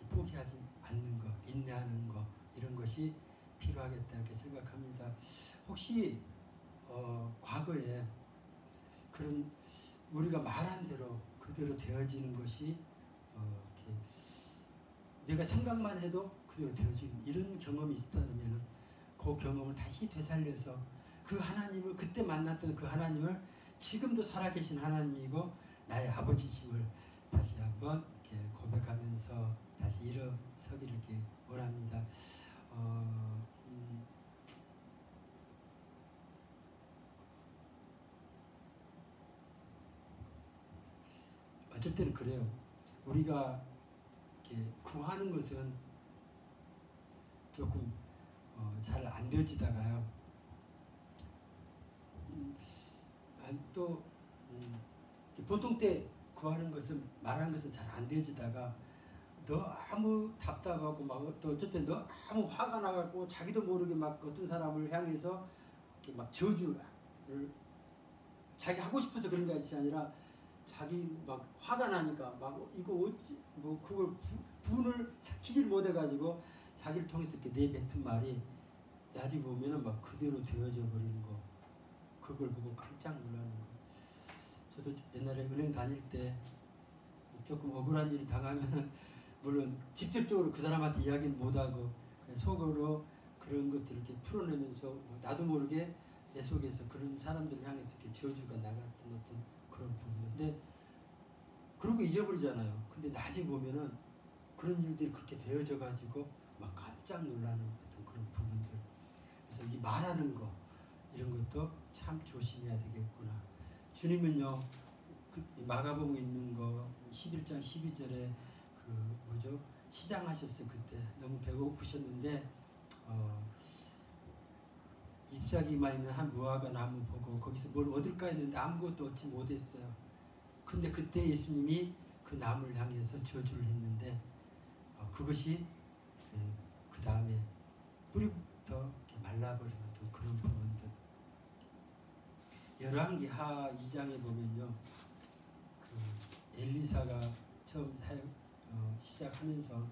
포기하지 않는 것, 인내하는 것, 이런 것이 필요하겠다 이렇게 생각합니다. 혹시 과거에 그런 우리가 말한 대로 그대로 되어지는 것이 내가 생각만 해도 그대로 되어지는 이런 경험이 있다면 그 경험을 다시 되살려서 그 하나님을, 그때 만났던 그 하나님을 지금도 살아계신 하나님이고 나의 아버지심을 다시 한번 이렇게 고백하면서 다시 일어서기를 이렇게 원합니다. 어쨌든 그래요. 우리가 이렇게 구하는 것은 조금 잘 안 되어지다가요. 또 보통 때 구하는 것은, 말하는 것은 잘 안 되어지다가 너무 답답하고 막 또 어쨌든 너무 화가 나갖고 자기도 모르게 막 어떤 사람을 향해서 이렇게 막 저주를, 자기 하고 싶어서 그런 것이 아니라 자기 막 화가 나니까 막 이거 어찌 뭐 그걸 분을 삭히질 못해가지고 자기를 통해서 이렇게 내뱉은 말이 나중에 보면은 막 그대로 되어져 버리는 거, 그걸 보고 깜짝 놀라는 거. 저도 옛날에 은행 다닐 때 조금 억울한 일을 당하면 물론 직접적으로 그 사람한테 이야기는 못하고 속으로 그런 것들을 이렇게 풀어내면서 나도 모르게 내 속에서 그런 사람들을 향해서 이렇게 저주가 나갔던 어떤 그런 부분인데, 그러고 잊어버리잖아요. 근데 나중에 보면은 그런 일들이 그렇게 되어져 가지고 막 깜짝 놀라는 어떤 그런 부분들. 그래서 이 말하는 거, 이런 것도 참 조심해야 되겠구나. 주님은요, 그 마가복음에 있는 거 11장 12절에 그 뭐죠? 시장하셨어요. 그때 너무 배고프셨는데 잎사귀만 있는 한 무화과 나무 보고 거기서 뭘 얻을까 했는데 아무것도 얻지 못했어요. 근데 그때 예수님이 그 나무를 향해서 저주를 했는데 그것이 그 다음에 뿌리부터 말라버리는 그런 부분들. 열왕기하 2장에 보면요, 그 엘리사가 처음 시작하면서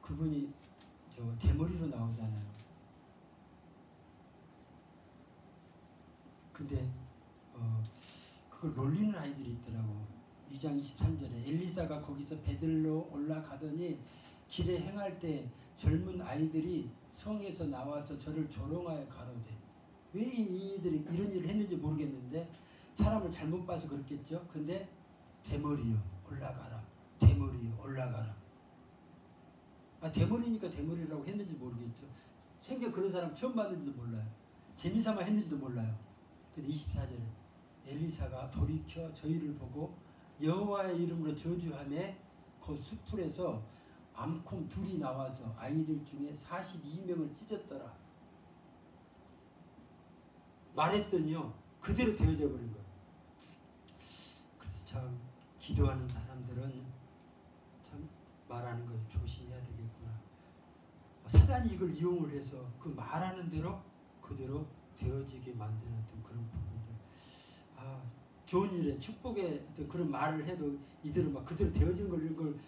그분이 저 대머리로 나오잖아요. 근데 그걸 놀리는 아이들이 있더라고. 2장 23절에 엘리사가 거기서 베들로 올라가더니 길에 행할 때 젊은 아이들이 성에서 나와서 저를 조롱하여 가로되. 왜 이들이 이런 일을 했는지 모르겠는데 사람을 잘못 봐서 그렇겠죠. 근데 대머리요 올라가라, 대머리요 올라가라. 대머리니까 대머리라고 했는지 모르겠죠. 생전 그런 사람 처음 봤는지도 몰라요. 재미삼아 했는지도 몰라요. 근데 24절에 엘리사가 돌이켜 저희를 보고 여호와의 이름으로 저주하며 그 수풀에서 암콩 둘이 나와서 아이들 중에 42명을 찢었더라. 말했더니요 그대로 되어져 버린 거예요. 그래서 참 기도하는 사람들은 참 말하는 것을 조심해야 되겠구나. 사단이 이걸 이용을 해서 그 말하는 대로 그대로 되어지게 만드는 어떤 그런 부분들. 좋은 일에 축복의 어떤 그런 말을 해도 이들은 막 그대로 되어진 걸 이런 걸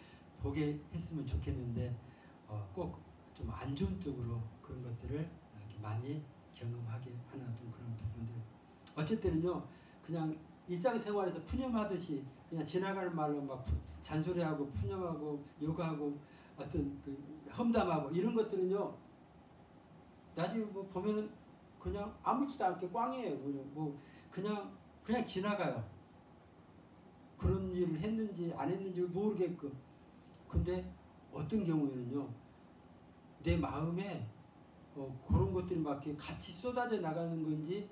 보게 했으면 좋겠는데 꼭 좀 안 좋은 쪽으로 그런 것들을 이렇게 많이 경험하게 하는 어떤 그런 부분들. 어쨌든요, 그냥 일상생활에서 푸념하듯이 그냥 지나가는 말로 막 잔소리하고 푸념하고 욕하고 어떤 그 험담하고 이런 것들은요, 나중에 뭐 보면은 그냥 아무렇지도 않게 꽝이에요. 그냥 지나가요. 그런 일을 했는지 안 했는지 모르게끔. 근데 어떤 경우에는요, 내 마음에 그런 것들이 막 이렇게 같이 쏟아져 나가는 건지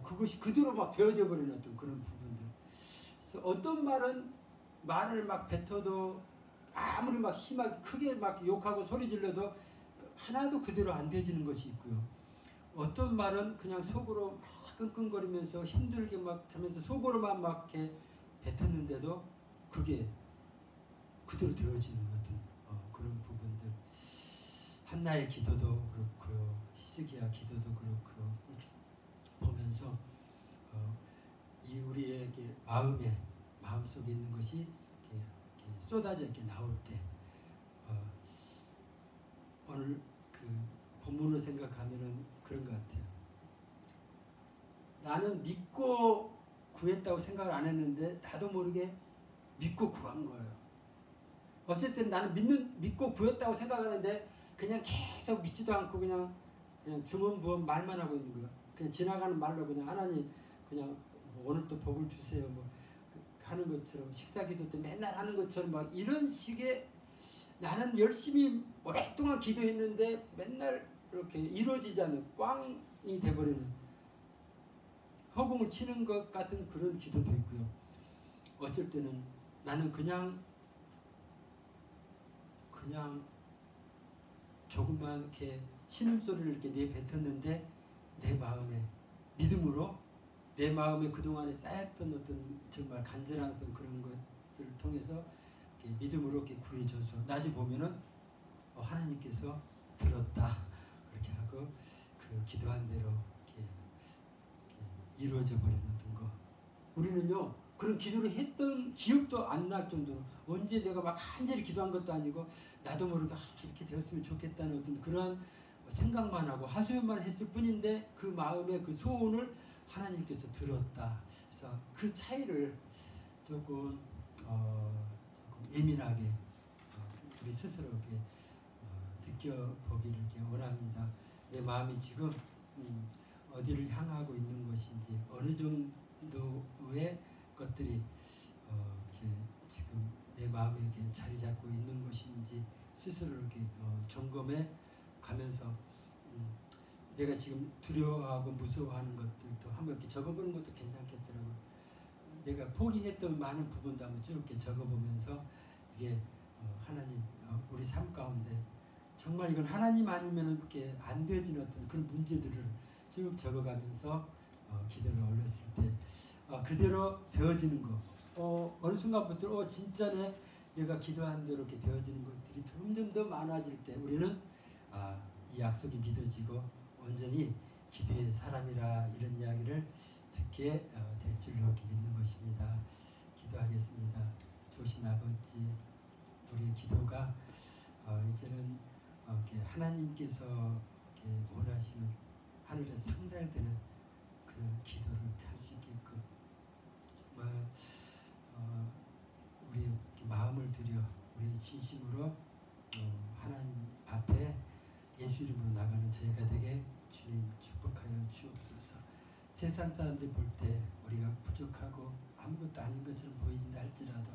그것이 그대로 막 배어져 버리는 어떤 그런 부분들. 그래서 어떤 말을 막 뱉어도 아무리 막 심하게 크게 막 욕하고 소리 질러도 하나도 그대로 안 되지는 것이 있고요. 어떤 말은 그냥 속으로 막 끙끙거리면서 힘들게 막 하면서 속으로만 막 이렇게 뱉었는데도 그게 그대로 되어지는 어떤 그런 부분들. 한나의 기도도 그렇고요, 히스기야 기도도 그렇고요. 보면서 이 우리에게 마음속에 있는 것이 이렇게 쏟아져 이렇게 나올 때 오늘 그 본문을 생각하면은 그런 것 같아요. 나는 믿고 구했다고 생각을 안 했는데 나도 모르게 믿고 구한 거예요. 어쨌든 나는 믿고 구했다고 생각하는데 그냥 계속 믿지도 않고 그냥 주문부원 말만 하고 있는 거예요. 그냥 지나가는 말로 그냥 하나님 그냥 뭐 오늘 또 복을 주세요 뭐 하는 것처럼, 식사기도 때 맨날 하는 것처럼 막 이런 식의, 나는 열심히 오랫동안 기도했는데 맨날 이렇게 이루어지지 않는 꽝이 돼버리는, 허공을 치는 것 같은 그런 기도도 있고요. 어쩔 때는 나는 그냥 조금만 이렇게 신음소리를 이렇게 내뱉었는데 내 마음에 믿음으로 내 마음에 그동안에 쌓였던 어떤 정말 간절한 어떤 그런 것들을 통해서 이렇게 믿음으로 이렇게 구해줘서 나중에 보면은 하나님께서 들었다 그렇게 하고 그 기도한 대로 이렇게 이루어져 버리는 어떤 거. 우리는요 그런 기도를 했던 기억도 안 날 정도로, 언제 내가 막 간절히 기도한 것도 아니고 나도 모르게 이렇게 되었으면 좋겠다는 어떤 그런 생각만 하고 하소연만 했을 뿐인데 그 마음의 그 소원을 하나님께서 들었다. 그래서 그 차이를 조금 예민하게 우리 스스로 이렇게 느껴보기를 이렇게 원합니다. 내 마음이 지금 어디를 향하고 있는 것인지, 어느 정도의 것들이 이렇게 지금 내 마음에 이렇게 자리 잡고 있는 것인지 스스로 이렇게 점검해 가면서 내가 지금 두려워하고 무서워하는 것들도 한번 이렇게 적어보는 것도 괜찮겠더라고요. 내가 포기했던 많은 부분도 한번 쭉 이렇게 적어보면서 이게 하나님 우리 삶 가운데 정말 이건 하나님 아니면 이렇게 안 되어지는 어떤 그런 문제들을 쭉 적어가면서 기도를 올렸을 때 그대로 되어지는 거. 어느 순간부터 진짜네 내가 기도한 대로 이렇게 되어지는 것들이 점점 더 많아질 때 우리는 이 약속이 믿어지고 온전히 기도의 사람이라 이런 이야기를 듣게 될 줄로 믿는 것입니다. 기도하겠습니다. 좋으신 아버지, 우리의 기도가 이제는 이렇게 하나님께서 이렇게 원하시는 하늘에 상달되는 그 기도를 할 수 있게끔 정말 우리 마음을 들여 우리 진심으로 하나님 앞에 예수 이름으로 나가는 저희가 되게 주님 축복하여 주옵소서. 세상 사람들이 볼 때 우리가 부족하고 아무것도 아닌 것처럼 보인다 할지라도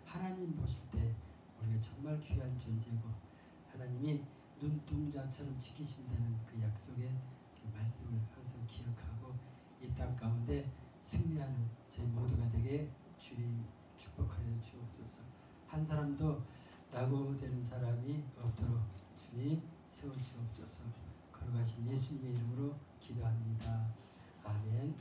하나님 보실 때 우리가 정말 귀한 존재고 하나님이 눈동자처럼 지키신다는 그 약속의 그 말씀을 항상 기억하고 이 땅 가운데 승리하는 저희 모두가 되게 주님 축복하여 주옵소서. 한 사람도 낙오되는 사람이 없도록 주님 세워주옵소서. 걸어가신 예수님의 이름으로 기도합니다. 아멘.